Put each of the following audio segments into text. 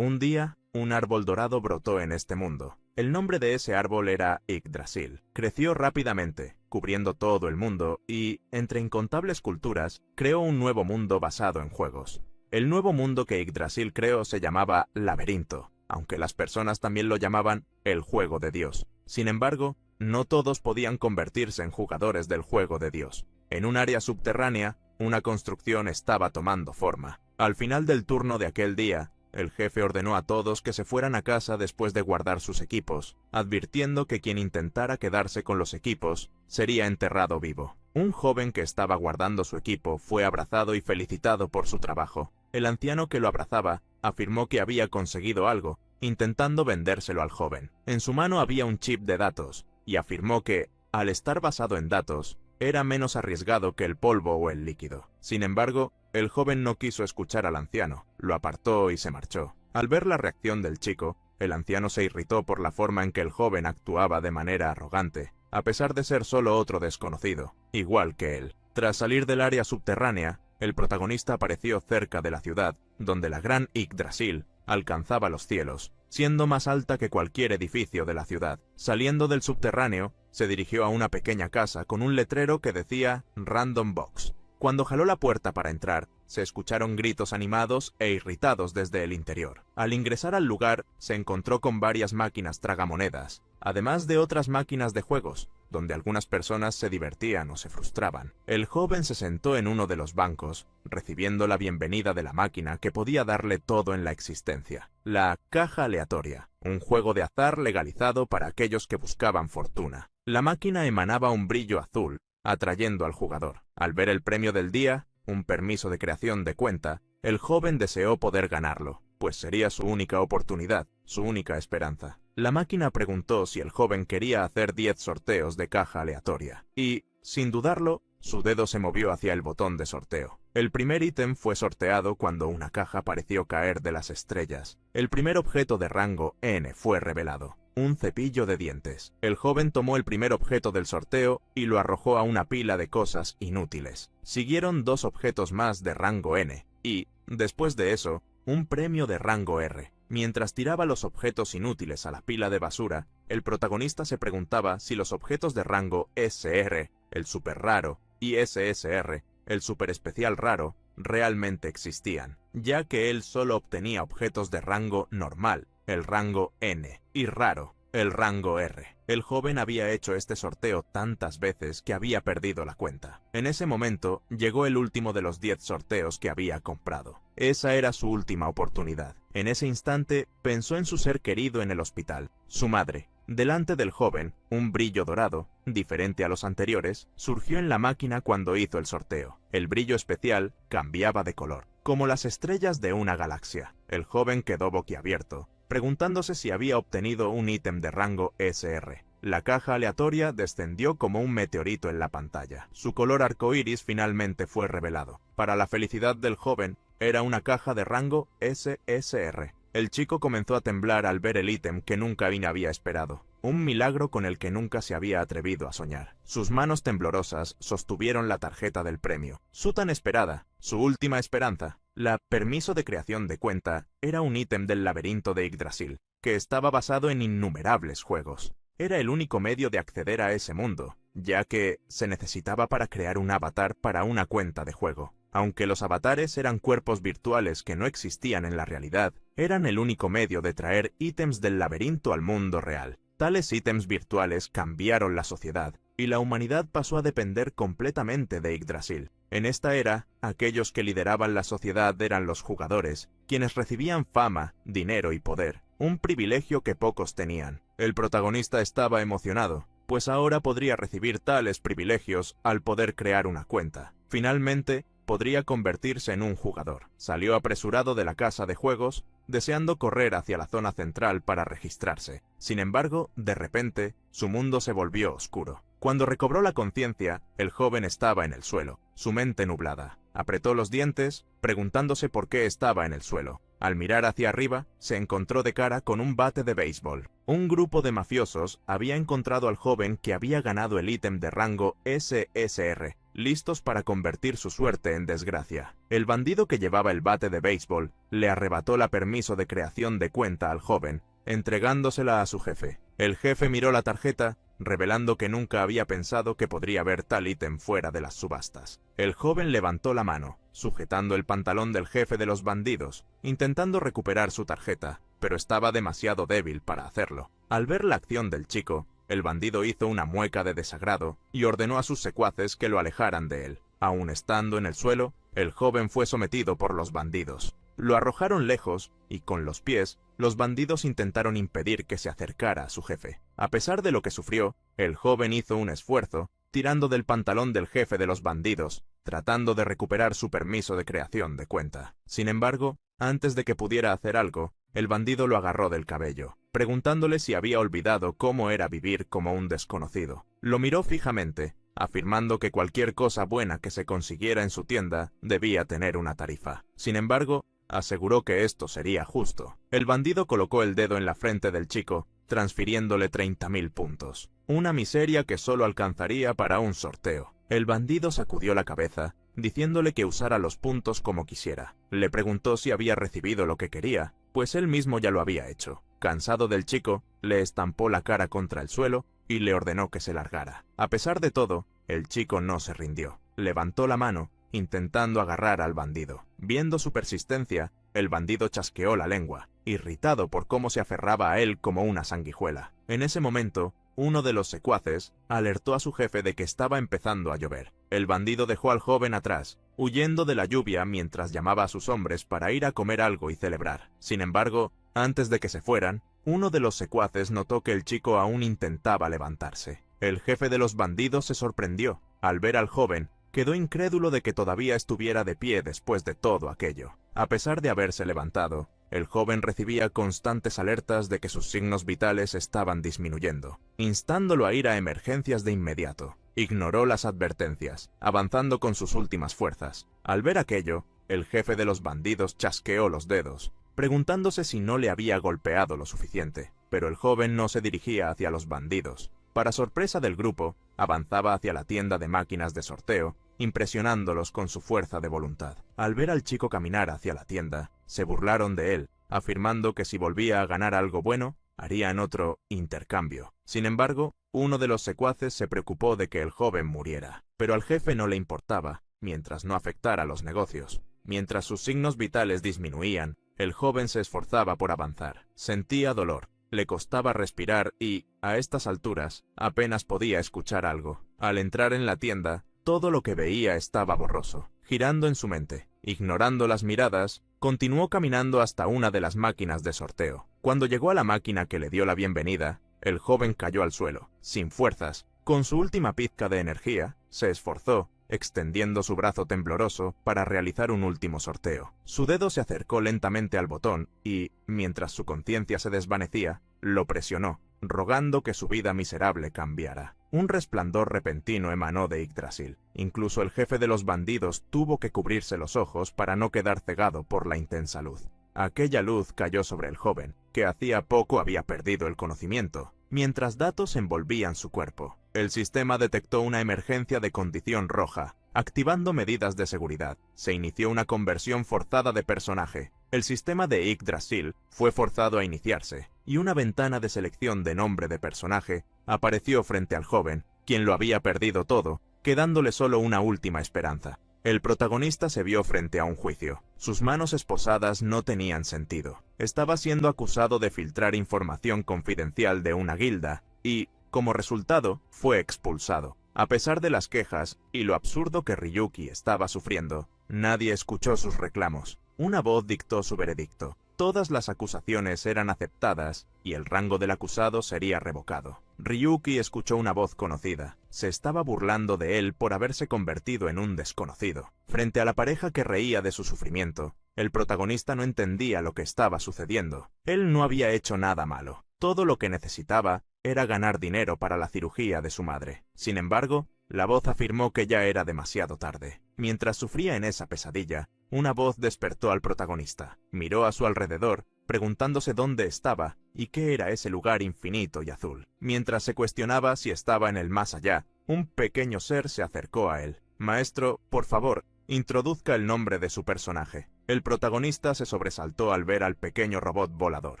Un día, un árbol dorado brotó en este mundo. El nombre de ese árbol era Yggdrasil. Creció rápidamente, cubriendo todo el mundo y, entre incontables culturas, creó un nuevo mundo basado en juegos. El nuevo mundo que Yggdrasil creó se llamaba Laberinto, aunque las personas también lo llamaban el juego de Dios. Sin embargo, no todos podían convertirse en jugadores del juego de Dios. En un área subterránea, una construcción estaba tomando forma. Al final del turno de aquel día, el jefe ordenó a todos que se fueran a casa después de guardar sus equipos, advirtiendo que quien intentara quedarse con los equipos sería enterrado vivo. Un joven que estaba guardando su equipo fue abrazado y felicitado por su trabajo. El anciano que lo abrazaba afirmó que había conseguido algo, intentando vendérselo al joven. En su mano había un chip de datos, y afirmó que, al estar basado en datos, era menos arriesgado que el polvo o el líquido. Sin embargo, el joven no quiso escuchar al anciano, lo apartó y se marchó. Al ver la reacción del chico, el anciano se irritó por la forma en que el joven actuaba de manera arrogante, a pesar de ser solo otro desconocido, igual que él. Tras salir del área subterránea, el protagonista apareció cerca de la ciudad, donde la gran Yggdrasil alcanzaba los cielos, siendo más alta que cualquier edificio de la ciudad. Saliendo del subterráneo, se dirigió a una pequeña casa con un letrero que decía Random Box. Cuando jaló la puerta para entrar, se escucharon gritos animados e irritados desde el interior. Al ingresar al lugar, se encontró con varias máquinas tragamonedas, además de otras máquinas de juegos, donde algunas personas se divertían o se frustraban. El joven se sentó en uno de los bancos, recibiendo la bienvenida de la máquina que podía darle todo en la existencia. La caja aleatoria, un juego de azar legalizado para aquellos que buscaban fortuna. La máquina emanaba un brillo azul, atrayendo al jugador. Al ver el premio del día, un permiso de creación de cuenta, el joven deseó poder ganarlo, pues sería su única oportunidad, su única esperanza. La máquina preguntó si el joven quería hacer 10 sorteos de caja aleatoria, y, sin dudarlo, su dedo se movió hacia el botón de sorteo. El primer ítem fue sorteado cuando una caja pareció caer de las estrellas. El primer objeto de rango N fue revelado. Un cepillo de dientes. El joven tomó el primer objeto del sorteo y lo arrojó a una pila de cosas inútiles. Siguieron 2 objetos más de rango N y, después de eso, un premio de rango R. Mientras tiraba los objetos inútiles a la pila de basura, el protagonista se preguntaba si los objetos de rango SR, el super raro, y SSR, el super especial raro, realmente existían, ya que él solo obtenía objetos de rango normal, el rango N, y raro, el rango R. El joven había hecho este sorteo tantas veces que había perdido la cuenta. En ese momento, llegó el último de los 10 sorteos que había comprado. Esa era su última oportunidad. En ese instante, pensó en su ser querido en el hospital, su madre. Delante del joven, un brillo dorado, diferente a los anteriores, surgió en la máquina cuando hizo el sorteo. El brillo especial cambiaba de color, como las estrellas de una galaxia. El joven quedó boquiabierto, preguntándose si había obtenido un ítem de rango SR. La caja aleatoria descendió como un meteorito en la pantalla. Su color arcoíris finalmente fue revelado. Para la felicidad del joven, era una caja de rango SSR. El chico comenzó a temblar al ver el ítem que nunca había esperado. Un milagro con el que nunca se había atrevido a soñar. Sus manos temblorosas sostuvieron la tarjeta del premio. Su tan esperada, su última esperanza. La permiso de creación de cuenta era un ítem del laberinto de Yggdrasil, que estaba basado en innumerables juegos. Era el único medio de acceder a ese mundo, ya que se necesitaba para crear un avatar para una cuenta de juego. Aunque los avatares eran cuerpos virtuales que no existían en la realidad, eran el único medio de traer ítems del laberinto al mundo real. Tales ítems virtuales cambiaron la sociedad, y la humanidad pasó a depender completamente de Yggdrasil. En esta era, aquellos que lideraban la sociedad eran los jugadores, quienes recibían fama, dinero y poder, un privilegio que pocos tenían. El protagonista estaba emocionado, pues ahora podría recibir tales privilegios al poder crear una cuenta. Finalmente, podría convertirse en un jugador. Salió apresurado de la casa de juegos, deseando correr hacia la zona central para registrarse. Sin embargo, de repente, su mundo se volvió oscuro. Cuando recobró la conciencia, el joven estaba en el suelo, su mente nublada. Apretó los dientes, preguntándose por qué estaba en el suelo. Al mirar hacia arriba, se encontró de cara con un bate de béisbol. Un grupo de mafiosos había encontrado al joven que había ganado el ítem de rango SSR, listos para convertir su suerte en desgracia. El bandido que llevaba el bate de béisbol le arrebató la permiso de creación de cuenta al joven, entregándosela a su jefe. El jefe miró la tarjeta, revelando que nunca había pensado que podría haber tal ítem fuera de las subastas. El joven levantó la mano, sujetando el pantalón del jefe de los bandidos, intentando recuperar su tarjeta, pero estaba demasiado débil para hacerlo. Al ver la acción del chico, el bandido hizo una mueca de desagrado y ordenó a sus secuaces que lo alejaran de él. Aún estando en el suelo, el joven fue sometido por los bandidos. Lo arrojaron lejos y con los pies, los bandidos intentaron impedir que se acercara a su jefe. A pesar de lo que sufrió, el joven hizo un esfuerzo, tirando del pantalón del jefe de los bandidos, tratando de recuperar su permiso de creación de cuenta. Sin embargo, antes de que pudiera hacer algo, el bandido lo agarró del cabello, preguntándole si había olvidado cómo era vivir como un desconocido. Lo miró fijamente, afirmando que cualquier cosa buena que se consiguiera en su tienda debía tener una tarifa. Sin embargo, aseguró que esto sería justo. El bandido colocó el dedo en la frente del chico, transfiriéndole 30.000 puntos. Una miseria que solo alcanzaría para un sorteo. El bandido sacudió la cabeza, diciéndole que usara los puntos como quisiera. Le preguntó si había recibido lo que quería, pues él mismo ya lo había hecho. Cansado del chico, le estampó la cara contra el suelo y le ordenó que se largara. A pesar de todo, el chico no se rindió. Levantó la mano, intentando agarrar al bandido. Viendo su persistencia, el bandido chasqueó la lengua, irritado por cómo se aferraba a él como una sanguijuela. En ese momento, uno de los secuaces alertó a su jefe de que estaba empezando a llover. El bandido dejó al joven atrás, huyendo de la lluvia mientras llamaba a sus hombres para ir a comer algo y celebrar. Sin embargo, antes de que se fueran, uno de los secuaces notó que el chico aún intentaba levantarse. El jefe de los bandidos se sorprendió. Al ver al joven, quedó incrédulo de que todavía estuviera de pie después de todo aquello. A pesar de haberse levantado, el joven recibía constantes alertas de que sus signos vitales estaban disminuyendo, instándolo a ir a emergencias de inmediato. Ignoró las advertencias, avanzando con sus últimas fuerzas. Al ver aquello, el jefe de los bandidos chasqueó los dedos, preguntándose si no le había golpeado lo suficiente. Pero el joven no se dirigía hacia los bandidos. Para sorpresa del grupo, avanzaba hacia la tienda de máquinas de sorteo, impresionándolos con su fuerza de voluntad. Al ver al chico caminar hacia la tienda, se burlaron de él, afirmando que si volvía a ganar algo bueno, harían otro intercambio. Sin embargo, uno de los secuaces se preocupó de que el joven muriera, pero al jefe no le importaba, mientras no afectara los negocios. Mientras sus signos vitales disminuían, el joven se esforzaba por avanzar. Sentía dolor. Le costaba respirar y, a estas alturas, apenas podía escuchar algo. Al entrar en la tienda, todo lo que veía estaba borroso. Girando en su mente, ignorando las miradas, continuó caminando hasta una de las máquinas de sorteo. Cuando llegó a la máquina que le dio la bienvenida, el joven cayó al suelo, sin fuerzas. Con su última pizca de energía, se esforzó, extendiendo su brazo tembloroso para realizar un último sorteo. Su dedo se acercó lentamente al botón y, mientras su conciencia se desvanecía, lo presionó, rogando que su vida miserable cambiara. Un resplandor repentino emanó de Yggdrasil. Incluso el jefe de los bandidos tuvo que cubrirse los ojos para no quedar cegado por la intensa luz. Aquella luz cayó sobre el joven, que hacía poco había perdido el conocimiento, mientras datos envolvían su cuerpo. El sistema detectó una emergencia de condición roja. Activando medidas de seguridad, se inició una conversión forzada de personaje. El sistema de Yggdrasil fue forzado a iniciarse, y una ventana de selección de nombre de personaje apareció frente al joven, quien lo había perdido todo, quedándole solo una última esperanza. El protagonista se vio frente a un juicio. Sus manos esposadas no tenían sentido. Estaba siendo acusado de filtrar información confidencial de una guilda, y, como resultado, fue expulsado. A pesar de las quejas y lo absurdo que Ryuki estaba sufriendo, nadie escuchó sus reclamos. Una voz dictó su veredicto. Todas las acusaciones eran aceptadas y el rango del acusado sería revocado. Ryuki escuchó una voz conocida. Se estaba burlando de él por haberse convertido en un desconocido. Frente a la pareja que reía de su sufrimiento, el protagonista no entendía lo que estaba sucediendo. Él no había hecho nada malo. Todo lo que necesitaba era ganar dinero para la cirugía de su madre. Sin embargo, la voz afirmó que ya era demasiado tarde. Mientras sufría en esa pesadilla, una voz despertó al protagonista. Miró a su alrededor, preguntándose dónde estaba y qué era ese lugar infinito y azul. Mientras se cuestionaba si estaba en el más allá, un pequeño ser se acercó a él. Maestro, por favor, introduzca el nombre de su personaje. El protagonista se sobresaltó al ver al pequeño robot volador.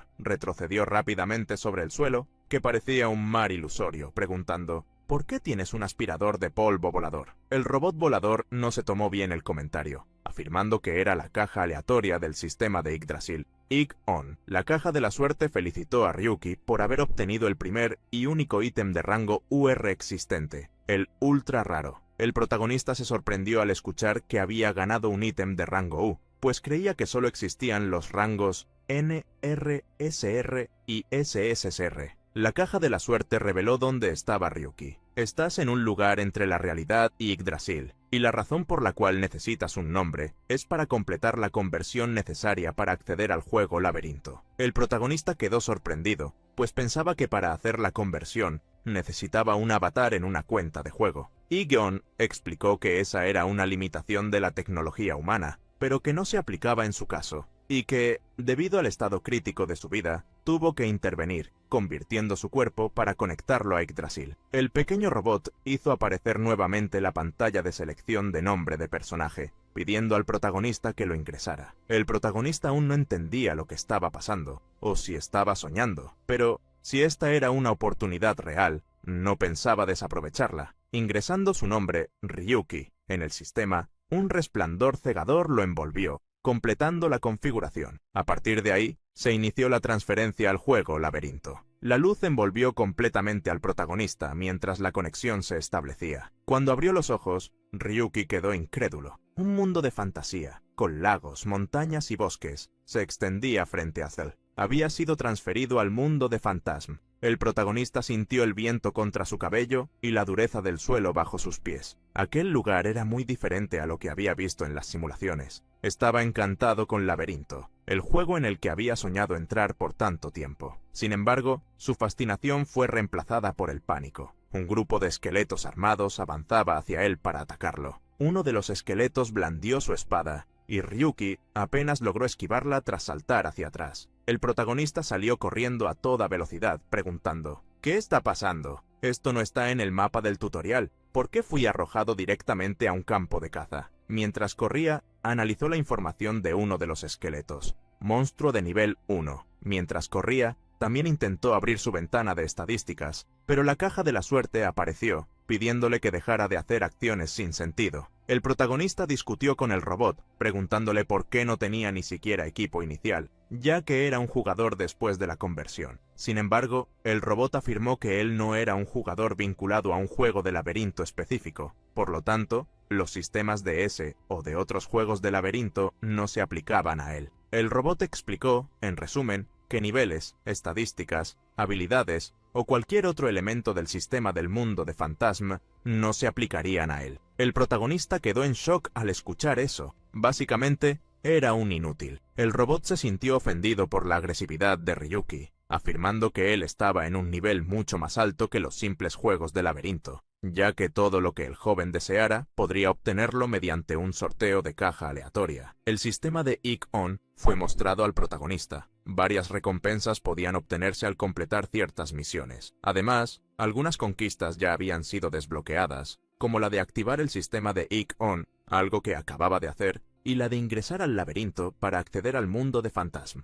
Retrocedió rápidamente sobre el suelo, que parecía un mar ilusorio, preguntando: ¿por qué tienes un aspirador de polvo volador? El robot volador no se tomó bien el comentario, afirmando que era la caja aleatoria del sistema de Yggdrasil. Ig-On. La caja de la suerte felicitó a Ryuki por haber obtenido el primer y único ítem de rango UR existente, el ultra raro. El protagonista se sorprendió al escuchar que había ganado un ítem de rango U, pues creía que solo existían los rangos N, R, SR y SSR. La caja de la suerte reveló dónde estaba Ryuki. Estás en un lugar entre la realidad y Yggdrasil, y la razón por la cual necesitas un nombre es para completar la conversión necesaria para acceder al juego Laberinto. El protagonista quedó sorprendido, pues pensaba que para hacer la conversión necesitaba un avatar en una cuenta de juego. Ig-On explicó que esa era una limitación de la tecnología humana, pero que no se aplicaba en su caso, y que, debido al estado crítico de su vida, tuvo que intervenir, convirtiendo su cuerpo para conectarlo a Yggdrasil. El pequeño robot hizo aparecer nuevamente la pantalla de selección de nombre de personaje, pidiendo al protagonista que lo ingresara. El protagonista aún no entendía lo que estaba pasando, o si estaba soñando, pero si esta era una oportunidad real, no pensaba desaprovecharla. Ingresando su nombre, Ryuki, en el sistema, un resplandor cegador lo envolvió, completando la configuración. A partir de ahí, se inició la transferencia al juego Laberinto. La luz envolvió completamente al protagonista mientras la conexión se establecía. Cuando abrió los ojos, Ryuki quedó incrédulo. Un mundo de fantasía, con lagos, montañas y bosques, se extendía frente a él. Había sido transferido al mundo de Phantasm. El protagonista sintió el viento contra su cabello y la dureza del suelo bajo sus pies. Aquel lugar era muy diferente a lo que había visto en las simulaciones. Estaba encantado con Laberinto, el juego en el que había soñado entrar por tanto tiempo. Sin embargo, su fascinación fue reemplazada por el pánico. Un grupo de esqueletos armados avanzaba hacia él para atacarlo. Uno de los esqueletos blandió su espada, y Ryuki apenas logró esquivarla tras saltar hacia atrás. El protagonista salió corriendo a toda velocidad, preguntando: ¿qué está pasando? Esto no está en el mapa del tutorial. ¿Por qué fui arrojado directamente a un campo de caza? Mientras corría, analizó la información de uno de los esqueletos. Monstruo de nivel 1. Mientras corría, también intentó abrir su ventana de estadísticas, pero la caja de la suerte apareció, pidiéndole que dejara de hacer acciones sin sentido. El protagonista discutió con el robot, preguntándole por qué no tenía ni siquiera equipo inicial, ya que era un jugador después de la conversión. Sin embargo, el robot afirmó que él no era un jugador vinculado a un juego de laberinto específico. Por lo tanto, los sistemas de ese o de otros juegos de laberinto no se aplicaban a él. El robot explicó, en resumen, que niveles, estadísticas, habilidades o cualquier otro elemento del sistema del mundo de Phantasm no se aplicarían a él. El protagonista quedó en shock al escuchar eso. Básicamente, era un inútil. El robot se sintió ofendido por la agresividad de Ryuki, afirmando que él estaba en un nivel mucho más alto que los simples juegos de laberinto, ya que todo lo que el joven deseara podría obtenerlo mediante un sorteo de caja aleatoria. El sistema de Ig-On fue mostrado al protagonista. Varias recompensas podían obtenerse al completar ciertas misiones. Además, algunas conquistas ya habían sido desbloqueadas, como la de activar el sistema de Ig-On, algo que acababa de hacer, y la de ingresar al laberinto para acceder al mundo de Phantasm.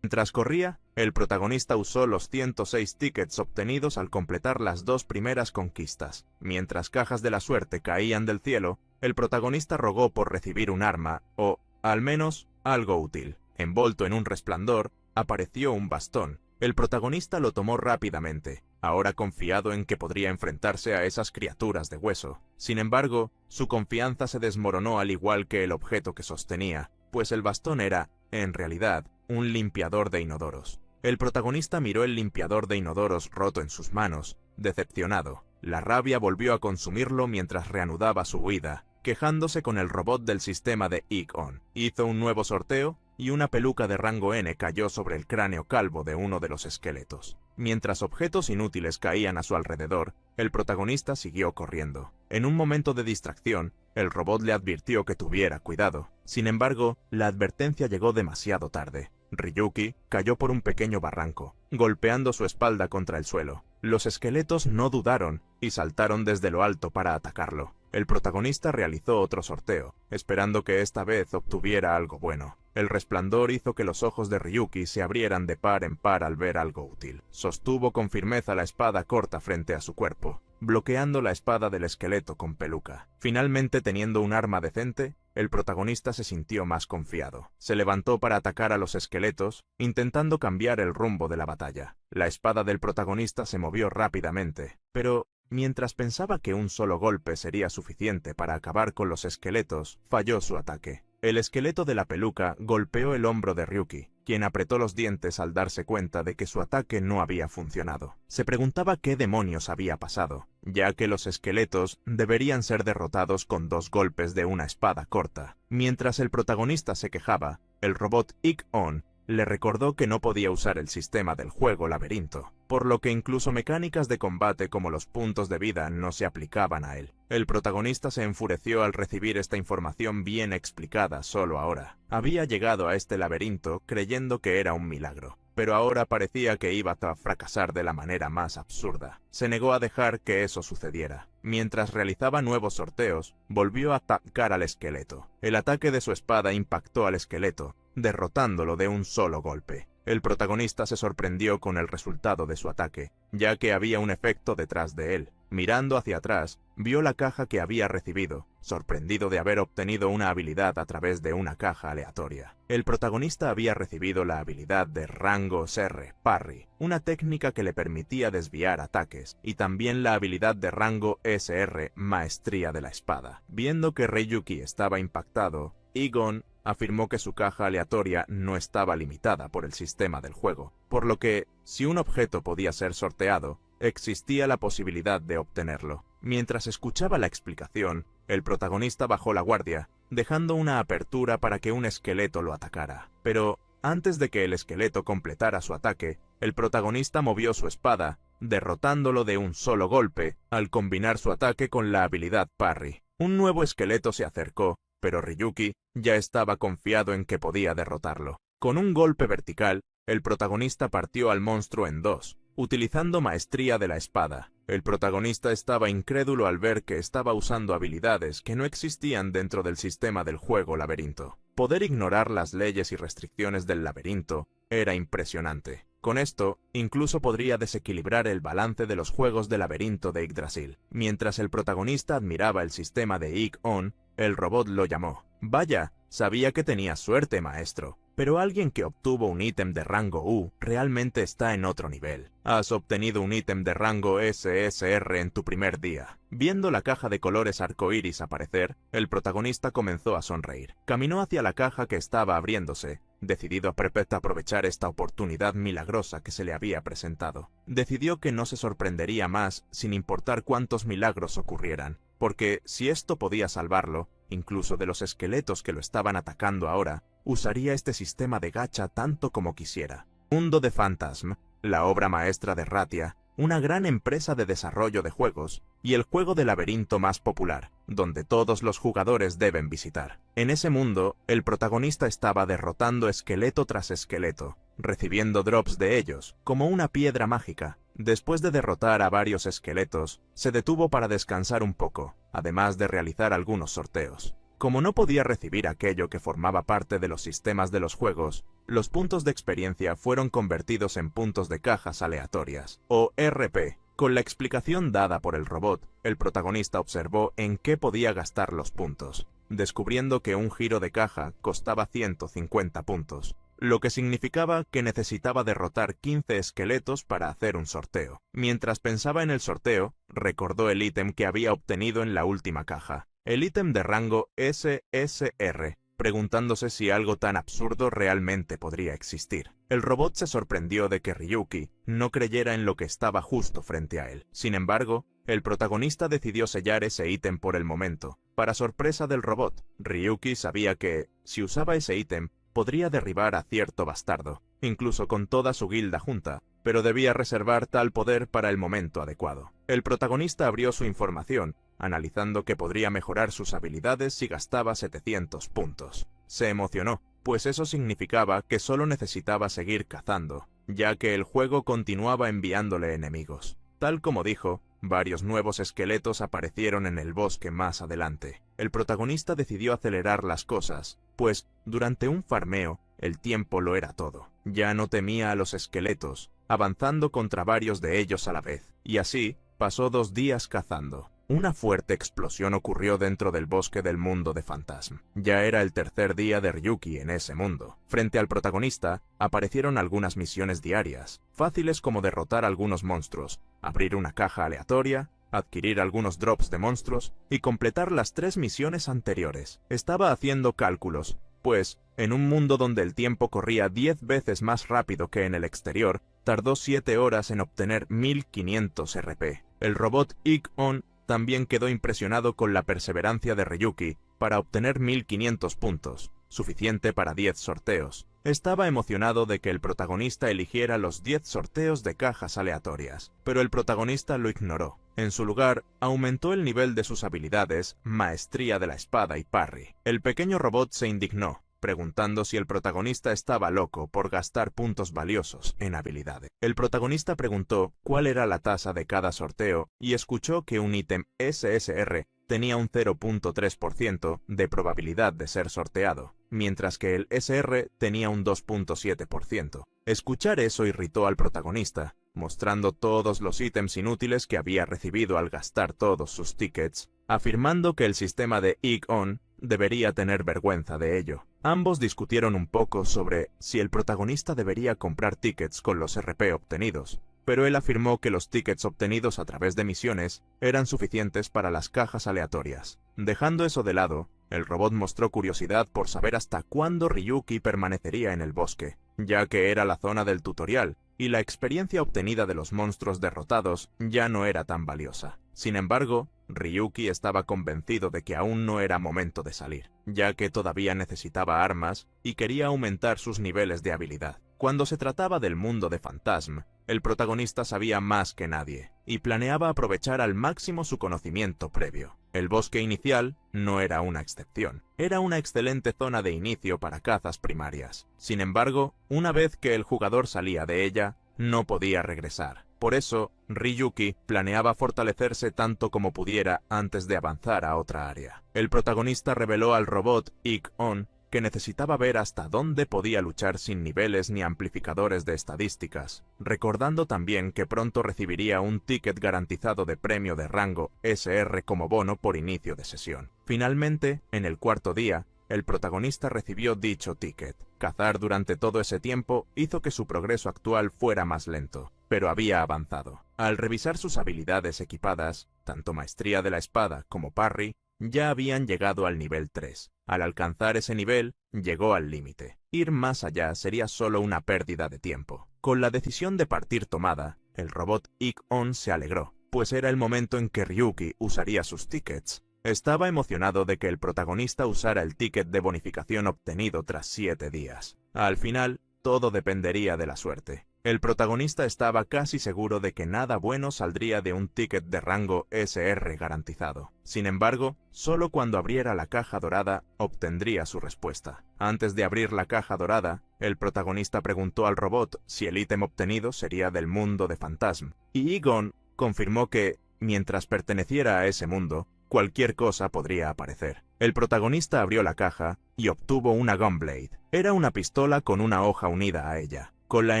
Mientras corría, el protagonista usó los 106 tickets obtenidos al completar las dos primeras conquistas. Mientras cajas de la suerte caían del cielo, el protagonista rogó por recibir un arma, o, al menos, algo útil. Envolto en un resplandor, apareció un bastón. El protagonista lo tomó rápidamente, ahora confiado en que podría enfrentarse a esas criaturas de hueso. Sin embargo, su confianza se desmoronó al igual que el objeto que sostenía, pues el bastón era, en realidad, un limpiador de inodoros. El protagonista miró el limpiador de inodoros roto en sus manos, decepcionado. La rabia volvió a consumirlo mientras reanudaba su huida, quejándose con el robot del sistema de Ig-On. Hizo un nuevo sorteo, y una peluca de rango N cayó sobre el cráneo calvo de uno de los esqueletos. Mientras objetos inútiles caían a su alrededor, el protagonista siguió corriendo. En un momento de distracción, el robot le advirtió que tuviera cuidado. Sin embargo, la advertencia llegó demasiado tarde. Ryuki cayó por un pequeño barranco, golpeando su espalda contra el suelo. Los esqueletos no dudaron y saltaron desde lo alto para atacarlo. el protagonista realizó otro sorteo, esperando que esta vez obtuviera algo bueno. El resplandor hizo que los ojos de Ryuki se abrieran de par en par al ver algo útil. Sostuvo con firmeza la espada corta frente a su cuerpo, bloqueando la espada del esqueleto con peluca. Finalmente, teniendo un arma decente, el protagonista se sintió más confiado. Se levantó para atacar a los esqueletos, intentando cambiar el rumbo de la batalla. La espada del protagonista se movió rápidamente, pero mientras pensaba que un solo golpe sería suficiente para acabar con los esqueletos, falló su ataque. El esqueleto de la peluca golpeó el hombro de Ryuki, quien apretó los dientes al darse cuenta de que su ataque no había funcionado. Se preguntaba qué demonios había pasado, ya que los esqueletos deberían ser derrotados con 2 golpes de una espada corta. Mientras el protagonista se quejaba, el robot Ik-On le recordó que no podía usar el sistema del juego laberinto, por lo que incluso mecánicas de combate como los puntos de vida no se aplicaban a él. El protagonista se enfureció al recibir esta información bien explicada solo ahora. Había llegado a este laberinto creyendo que era un milagro, pero ahora parecía que iba a fracasar de la manera más absurda. Se negó a dejar que eso sucediera. Mientras realizaba nuevos sorteos, volvió a atacar al esqueleto. El ataque de su espada impactó al esqueleto, derrotándolo de un solo golpe. El protagonista se sorprendió con el resultado de su ataque, ya que había un efecto detrás de él. Mirando hacia atrás, vio la caja que había recibido, sorprendido de haber obtenido una habilidad a través de una caja aleatoria. El protagonista había recibido la habilidad de rango SR, Parry, una técnica que le permitía desviar ataques, y también la habilidad de rango SR, Maestría de la Espada. Viendo que Ryuki estaba impactado, Ik-On afirmó que su caja aleatoria no estaba limitada por el sistema del juego, por lo que, si un objeto podía ser sorteado, existía la posibilidad de obtenerlo. Mientras escuchaba la explicación, el protagonista bajó la guardia, dejando una apertura para que un esqueleto lo atacara. Pero, antes de que el esqueleto completara su ataque, el protagonista movió su espada, derrotándolo de un solo golpe, al combinar su ataque con la habilidad Parry. Un nuevo esqueleto se acercó, pero Ryuki ya estaba confiado en que podía derrotarlo. Con un golpe vertical, el protagonista partió al monstruo en 2, utilizando Maestría de la Espada. El protagonista estaba incrédulo al ver que estaba usando habilidades que no existían dentro del sistema del juego laberinto. Poder ignorar las leyes y restricciones del laberinto era impresionante. Con esto, incluso podría desequilibrar el balance de los juegos de laberinto de Yggdrasil. Mientras el protagonista admiraba el sistema de Ik-On, el robot lo llamó. Vaya, sabía que tenía suerte, maestro. Pero alguien que obtuvo un ítem de rango U realmente está en otro nivel. Has obtenido un ítem de rango SSR en tu primer día. Viendo la caja de colores arcoíris aparecer, el protagonista comenzó a sonreír. Caminó hacia la caja que estaba abriéndose, decidido a aprovechar esta oportunidad milagrosa que se le había presentado. Decidió que no se sorprendería más sin importar cuántos milagros ocurrieran, porque si esto podía salvarlo, incluso de los esqueletos que lo estaban atacando ahora, usaría este sistema de gacha tanto como quisiera. Mundo de Phantasm, la obra maestra de Ratia, una gran empresa de desarrollo de juegos, y el juego de laberinto más popular, donde todos los jugadores deben visitar. En ese mundo, el protagonista estaba derrotando esqueleto tras esqueleto, recibiendo drops de ellos, como una piedra mágica. Después de derrotar a varios esqueletos, se detuvo para descansar un poco, además de realizar algunos sorteos. Como no podía recibir aquello que formaba parte de los sistemas de los juegos, los puntos de experiencia fueron convertidos en puntos de cajas aleatorias, o RP. Con la explicación dada por el robot, el protagonista observó en qué podía gastar los puntos, descubriendo que un giro de caja costaba 150 puntos, lo que significaba que necesitaba derrotar 15 esqueletos para hacer un sorteo. Mientras pensaba en el sorteo, recordó el ítem que había obtenido en la última caja, el ítem de rango SSR, preguntándose si algo tan absurdo realmente podría existir. El robot se sorprendió de que Ryuki no creyera en lo que estaba justo frente a él. Sin embargo, el protagonista decidió sellar ese ítem por el momento. Para sorpresa del robot, Ryuki sabía que, si usaba ese ítem, podría derribar a cierto bastardo, incluso con toda su guilda junta, pero debía reservar tal poder para el momento adecuado. El protagonista abrió su información, analizando que podría mejorar sus habilidades si gastaba 700 puntos. Se emocionó, pues eso significaba que solo necesitaba seguir cazando, ya que el juego continuaba enviándole enemigos. Tal como dijo, varios nuevos esqueletos aparecieron en el bosque más adelante. El protagonista decidió acelerar las cosas, pues, durante un farmeo, el tiempo lo era todo. Ya no temía a los esqueletos, avanzando contra varios de ellos a la vez, y así pasó 2 días cazando. Una fuerte explosión ocurrió dentro del bosque del mundo de Phantasm. Ya era el 3er día de Ryuki en ese mundo. Frente al protagonista, aparecieron algunas misiones diarias, fáciles como derrotar algunos monstruos, abrir una caja aleatoria, adquirir algunos drops de monstruos y completar las 3 misiones anteriores. Estaba haciendo cálculos, pues, en un mundo donde el tiempo corría 10 veces más rápido que en el exterior, tardó 7 horas en obtener 1500 RP. El robot Ik-On también quedó impresionado con la perseverancia de Ryuki para obtener 1500 puntos, suficiente para 10 sorteos. Estaba emocionado de que el protagonista eligiera los 10 sorteos de cajas aleatorias, pero el protagonista lo ignoró. En su lugar, aumentó el nivel de sus habilidades, maestría de la espada y parry. El pequeño robot se indignó, preguntando si el protagonista estaba loco por gastar puntos valiosos en habilidades. El protagonista preguntó cuál era la tasa de cada sorteo y escuchó que un ítem SSR tenía un 0.3% de probabilidad de ser sorteado, mientras que el SR tenía un 2.7%. Escuchar eso irritó al protagonista, mostrando todos los ítems inútiles que había recibido al gastar todos sus tickets, afirmando que el sistema de Ik-On debería tener vergüenza de ello. Ambos discutieron un poco sobre si el protagonista debería comprar tickets con los RP obtenidos, pero él afirmó que los tickets obtenidos a través de misiones eran suficientes para las cajas aleatorias. Dejando eso de lado, el robot mostró curiosidad por saber hasta cuándo Ryuki permanecería en el bosque, ya que era la zona del tutorial, y la experiencia obtenida de los monstruos derrotados ya no era tan valiosa. Sin embargo, Ryuki estaba convencido de que aún no era momento de salir, ya que todavía necesitaba armas y quería aumentar sus niveles de habilidad. Cuando se trataba del mundo de Phantasm, el protagonista sabía más que nadie, y planeaba aprovechar al máximo su conocimiento previo. El bosque inicial no era una excepción, era una excelente zona de inicio para cazas primarias. Sin embargo, una vez que el jugador salía de ella, no podía regresar. Por eso, Ryuki planeaba fortalecerse tanto como pudiera antes de avanzar a otra área. El protagonista reveló al robot Ik-On que necesitaba ver hasta dónde podía luchar sin niveles ni amplificadores de estadísticas, recordando también que pronto recibiría un ticket garantizado de premio de rango SR como bono por inicio de sesión. Finalmente, en el 4.º día, el protagonista recibió dicho ticket. Cazar durante todo ese tiempo hizo que su progreso actual fuera más lento, pero había avanzado. Al revisar sus habilidades equipadas, tanto maestría de la espada como parry, ya habían llegado al nivel 3. Al alcanzar ese nivel, llegó al límite. Ir más allá sería solo una pérdida de tiempo. Con la decisión de partir tomada, el robot Ik-On se alegró, pues era el momento en que Ryuki usaría sus tickets. Estaba emocionado de que el protagonista usara el ticket de bonificación obtenido tras 7 días. Al final, todo dependería de la suerte. El protagonista estaba casi seguro de que nada bueno saldría de un ticket de rango SR garantizado. Sin embargo, solo cuando abriera la caja dorada obtendría su respuesta. Antes de abrir la caja dorada, el protagonista preguntó al robot si el ítem obtenido sería del mundo de Phantasm, y Ik-On confirmó que, mientras perteneciera a ese mundo, cualquier cosa podría aparecer. El protagonista abrió la caja y obtuvo una Gunblade. Era una pistola con una hoja unida a ella. Con la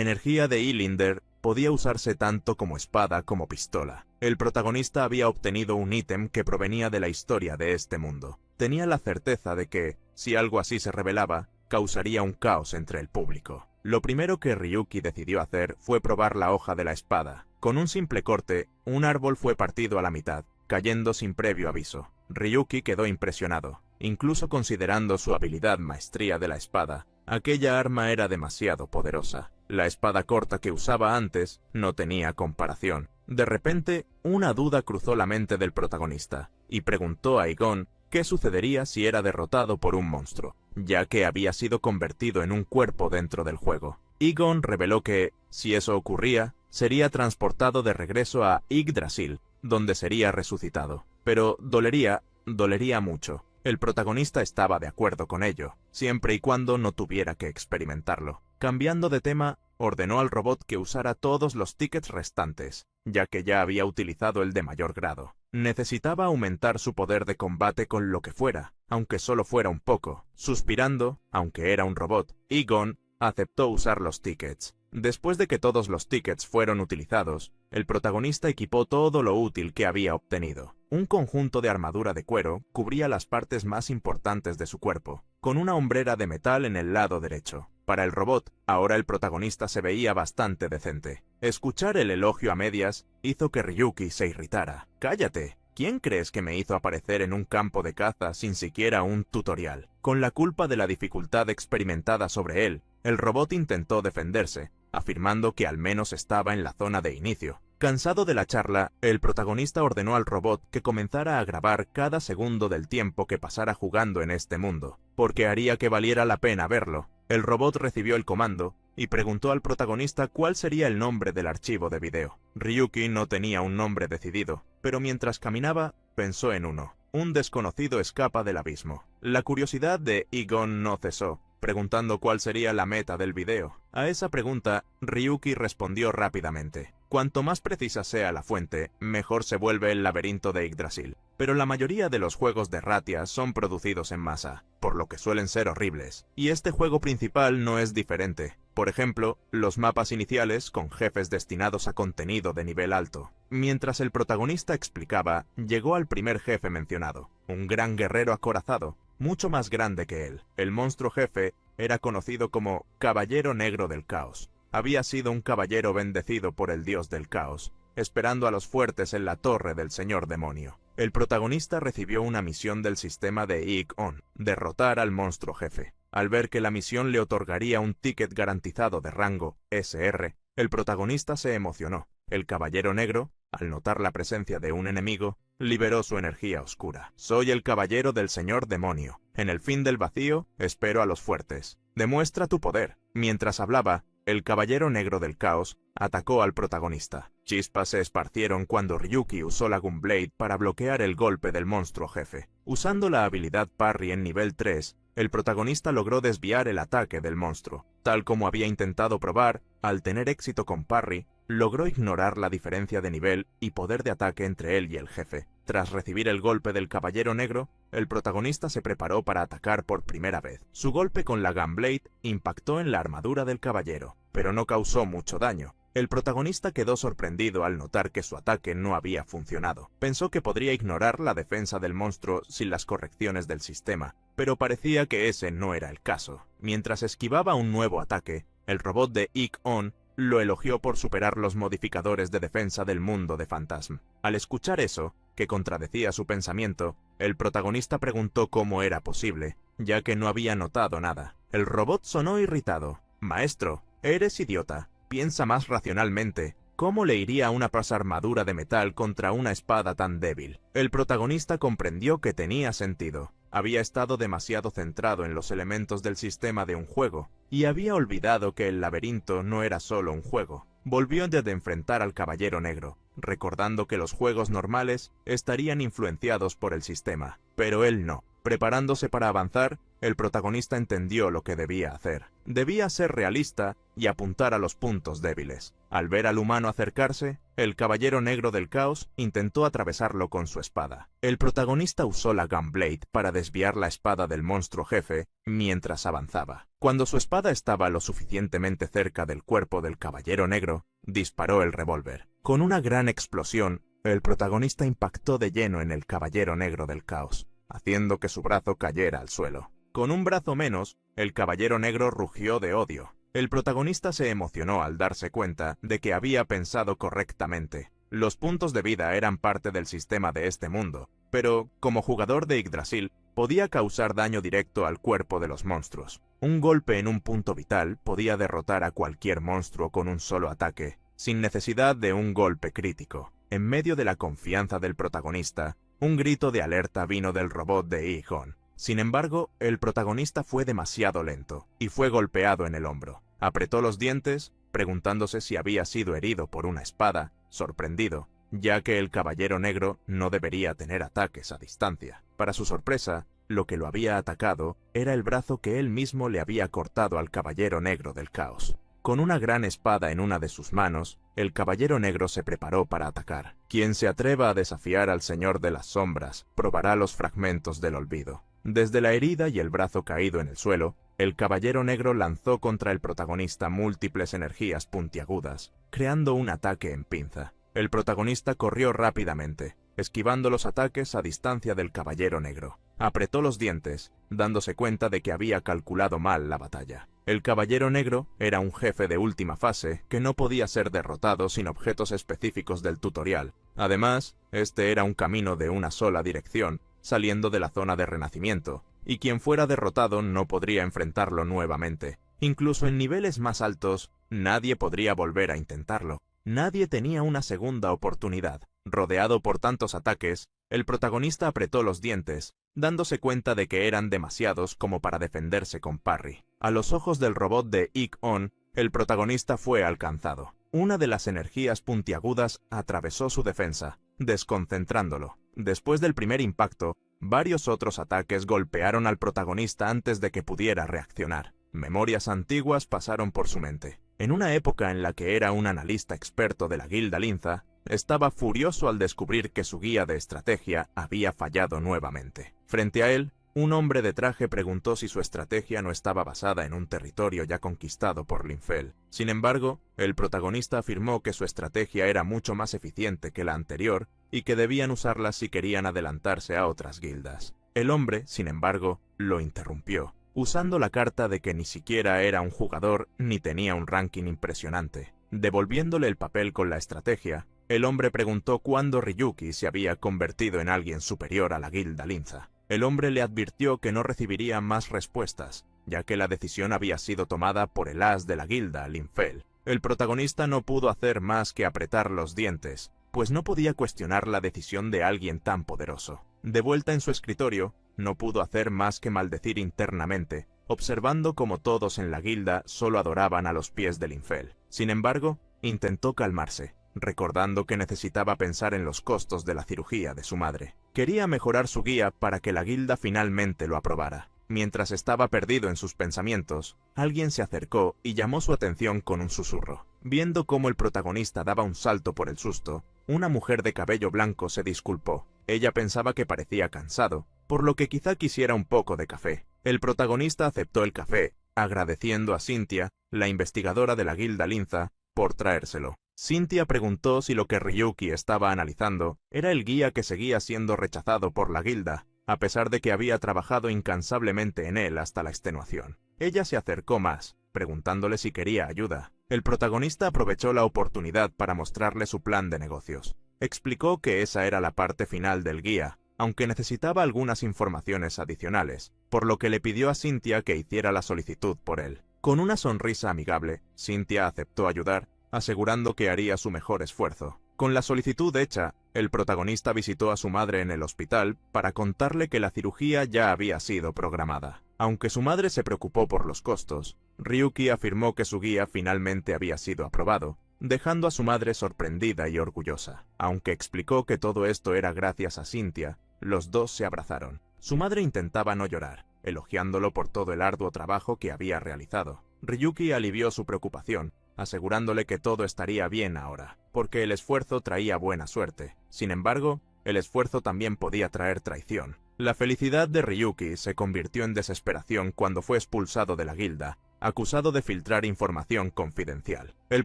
energía de Ilinder, podía usarse tanto como espada como pistola. El protagonista había obtenido un ítem que provenía de la historia de este mundo. Tenía la certeza de que, si algo así se revelaba, causaría un caos entre el público. Lo primero que Ryuki decidió hacer fue probar la hoja de la espada. Con un simple corte, un árbol fue partido a la mitad, cayendo sin previo aviso. Ryuki quedó impresionado. Incluso considerando su habilidad maestría de la espada, aquella arma era demasiado poderosa. La espada corta que usaba antes no tenía comparación. De repente, una duda cruzó la mente del protagonista, y preguntó a Ik-On qué sucedería si era derrotado por un monstruo, ya que había sido convertido en un cuerpo dentro del juego. Ik-On reveló que, si eso ocurría, sería transportado de regreso a Yggdrasil, donde sería resucitado. Pero dolería mucho. El protagonista estaba de acuerdo con ello, siempre y cuando no tuviera que experimentarlo. Cambiando de tema, ordenó al robot que usara todos los tickets restantes, ya que ya había utilizado el de mayor grado. Necesitaba aumentar su poder de combate con lo que fuera, aunque solo fuera un poco. Suspirando, aunque era un robot, Egon aceptó usar los tickets. Después de que todos los tickets fueron utilizados, el protagonista equipó todo lo útil que había obtenido. Un conjunto de armadura de cuero cubría las partes más importantes de su cuerpo, con una hombrera de metal en el lado derecho. Para el robot, ahora el protagonista se veía bastante decente. Escuchar el elogio a medias hizo que Ryuki se irritara. «¡Cállate! ¿Quién crees que me hizo aparecer en un campo de caza sin siquiera un tutorial?» Con la culpa de la dificultad experimentada sobre él, el robot intentó defenderse, afirmando que al menos estaba en la zona de inicio. Cansado de la charla, el protagonista ordenó al robot que comenzara a grabar cada segundo del tiempo que pasara jugando en este mundo, porque haría que valiera la pena verlo. El robot recibió el comando y preguntó al protagonista cuál sería el nombre del archivo de video. Ryuki no tenía un nombre decidido, pero mientras caminaba, pensó en uno. Un desconocido escapa del abismo. La curiosidad de Egon no cesó, preguntando cuál sería la meta del video. A esa pregunta, Ryuki respondió rápidamente. Cuanto más precisa sea la fuente, mejor se vuelve el laberinto de Yggdrasil. Pero la mayoría de los juegos de Ratia son producidos en masa, por lo que suelen ser horribles. Y este juego principal no es diferente. Por ejemplo, los mapas iniciales con jefes destinados a contenido de nivel alto. Mientras el protagonista explicaba, llegó al primer jefe mencionado, un gran guerrero acorazado, mucho más grande que él. El monstruo jefe era conocido como Caballero Negro del Caos. Había sido un caballero bendecido por el dios del caos, esperando a los fuertes en la torre del señor demonio. El protagonista recibió una misión del sistema de Egon, derrotar al monstruo jefe. Al ver que la misión le otorgaría un ticket garantizado de rango SR, el protagonista se emocionó. El caballero negro, al notar la presencia de un enemigo, liberó su energía oscura. «Soy el caballero del señor demonio. En el fin del vacío, espero a los fuertes. Demuestra tu poder». Mientras hablaba, el caballero negro del caos atacó al protagonista. Chispas se esparcieron cuando Ryuki usó la Gunblade para bloquear el golpe del monstruo jefe. Usando la habilidad Parry en nivel 3, el protagonista logró desviar el ataque del monstruo. Tal como había intentado probar, al tener éxito con Parry, logró ignorar la diferencia de nivel y poder de ataque entre él y el jefe. Tras recibir el golpe del caballero negro, el protagonista se preparó para atacar por primera vez. Su golpe con la Gunblade impactó en la armadura del caballero, pero no causó mucho daño. El protagonista quedó sorprendido al notar que su ataque no había funcionado. Pensó que podría ignorar la defensa del monstruo sin las correcciones del sistema, pero parecía que ese no era el caso. Mientras esquivaba un nuevo ataque, el robot de Egon lo elogió por superar los modificadores de defensa del mundo de Phantasm. Al escuchar eso, que contradecía su pensamiento, el protagonista preguntó cómo era posible, ya que no había notado nada. El robot sonó irritado. «Maestro, eres idiota. Piensa más racionalmente. ¿Cómo le iría una armadura de metal contra una espada tan débil?» El protagonista comprendió que tenía sentido. Había estado demasiado centrado en los elementos del sistema de un juego, y había olvidado que el laberinto no era solo un juego. Volvió de enfrentar al Caballero Negro, recordando que los juegos normales estarían influenciados por el sistema, pero él no. Preparándose para avanzar, el protagonista entendió lo que debía hacer. Debía ser realista y apuntar a los puntos débiles. Al ver al humano acercarse, el Caballero Negro del Caos intentó atravesarlo con su espada. El protagonista usó la Gunblade para desviar la espada del monstruo jefe mientras avanzaba. Cuando su espada estaba lo suficientemente cerca del cuerpo del Caballero Negro, disparó el revólver. Con una gran explosión, el protagonista impactó de lleno en el Caballero Negro del Caos, haciendo que su brazo cayera al suelo. Con un brazo menos, el Caballero Negro rugió de odio. El protagonista se emocionó al darse cuenta de que había pensado correctamente. Los puntos de vida eran parte del sistema de este mundo, pero, como jugador de Yggdrasil, podía causar daño directo al cuerpo de los monstruos. Un golpe en un punto vital podía derrotar a cualquier monstruo con un solo ataque, sin necesidad de un golpe crítico. En medio de la confianza del protagonista, un grito de alerta vino del robot de Egon. Sin embargo, el protagonista fue demasiado lento y fue golpeado en el hombro. Apretó los dientes, preguntándose si había sido herido por una espada, sorprendido, ya que el Caballero Negro no debería tener ataques a distancia. Para su sorpresa, lo que lo había atacado era el brazo que él mismo le había cortado al Caballero Negro del Caos. Con una gran espada en una de sus manos, el Caballero Negro se preparó para atacar. Quien se atreva a desafiar al Señor de las Sombras probará los fragmentos del olvido. Desde la herida y el brazo caído en el suelo, el Caballero Negro lanzó contra el protagonista múltiples energías puntiagudas, creando un ataque en pinza. El protagonista corrió rápidamente, esquivando los ataques a distancia del Caballero Negro. Apretó los dientes, dándose cuenta de que había calculado mal la batalla. El Caballero Negro era un jefe de última fase que no podía ser derrotado sin objetos específicos del tutorial. Además, este era un camino de una sola dirección, saliendo de la zona de renacimiento, y quien fuera derrotado no podría enfrentarlo nuevamente. Incluso en niveles más altos, nadie podría volver a intentarlo. Nadie tenía una segunda oportunidad. Rodeado por tantos ataques, el protagonista apretó los dientes, dándose cuenta de que eran demasiados como para defenderse con parry. A los ojos del robot de Ik-On, el protagonista fue alcanzado. Una de las energías puntiagudas atravesó su defensa, desconcentrándolo. Después del primer impacto, varios otros ataques golpearon al protagonista antes de que pudiera reaccionar. Memorias antiguas pasaron por su mente. En una época en la que era un analista experto de la Guilda Linza, estaba furioso al descubrir que su guía de estrategia había fallado nuevamente. Frente a él, un hombre de traje preguntó si su estrategia no estaba basada en un territorio ya conquistado por Linfell. Sin embargo, el protagonista afirmó que su estrategia era mucho más eficiente que la anterior y que debían usarla si querían adelantarse a otras guildas. El hombre, sin embargo, lo interrumpió, usando la carta de que ni siquiera era un jugador ni tenía un ranking impresionante. Devolviéndole el papel con la estrategia, el hombre preguntó cuándo Ryuki se había convertido en alguien superior a la Guilda Linza. El hombre le advirtió que no recibiría más respuestas, ya que la decisión había sido tomada por el as de la guilda, Linfell. El protagonista no pudo hacer más que apretar los dientes, pues no podía cuestionar la decisión de alguien tan poderoso. De vuelta en su escritorio, no pudo hacer más que maldecir internamente, observando cómo todos en la guilda solo adoraban a los pies de Linfell. Sin embargo, intentó calmarse, recordando que necesitaba pensar en los costos de la cirugía de su madre. Quería mejorar su guía para que la guilda finalmente lo aprobara. Mientras estaba perdido en sus pensamientos, alguien se acercó y llamó su atención con un susurro. Viendo cómo el protagonista daba un salto por el susto, una mujer de cabello blanco se disculpó. Ella pensaba que parecía cansado, por lo que quizá quisiera un poco de café. El protagonista aceptó el café, agradeciendo a Cynthia, la investigadora de la Guilda Linza, por traérselo. Cynthia preguntó si lo que Ryuki estaba analizando era el guía que seguía siendo rechazado por la guilda, a pesar de que había trabajado incansablemente en él hasta la extenuación. Ella se acercó más, preguntándole si quería ayuda. El protagonista aprovechó la oportunidad para mostrarle su plan de negocios. Explicó que esa era la parte final del guía, aunque necesitaba algunas informaciones adicionales, por lo que le pidió a Cynthia que hiciera la solicitud por él. Con una sonrisa amigable, Cynthia aceptó ayudar, asegurando que haría su mejor esfuerzo. Con la solicitud hecha, el protagonista visitó a su madre en el hospital para contarle que la cirugía ya había sido programada. Aunque su madre se preocupó por los costos, Ryuki afirmó que su guía finalmente había sido aprobado, dejando a su madre sorprendida y orgullosa. Aunque explicó que todo esto era gracias a Cynthia, los dos se abrazaron. Su madre intentaba no llorar, elogiándolo por todo el arduo trabajo que había realizado. Ryuki alivió su preocupación, asegurándole que todo estaría bien ahora, porque el esfuerzo traía buena suerte. Sin embargo, el esfuerzo también podía traer traición. La felicidad de Ryuki se convirtió en desesperación cuando fue expulsado de la guilda, acusado de filtrar información confidencial. El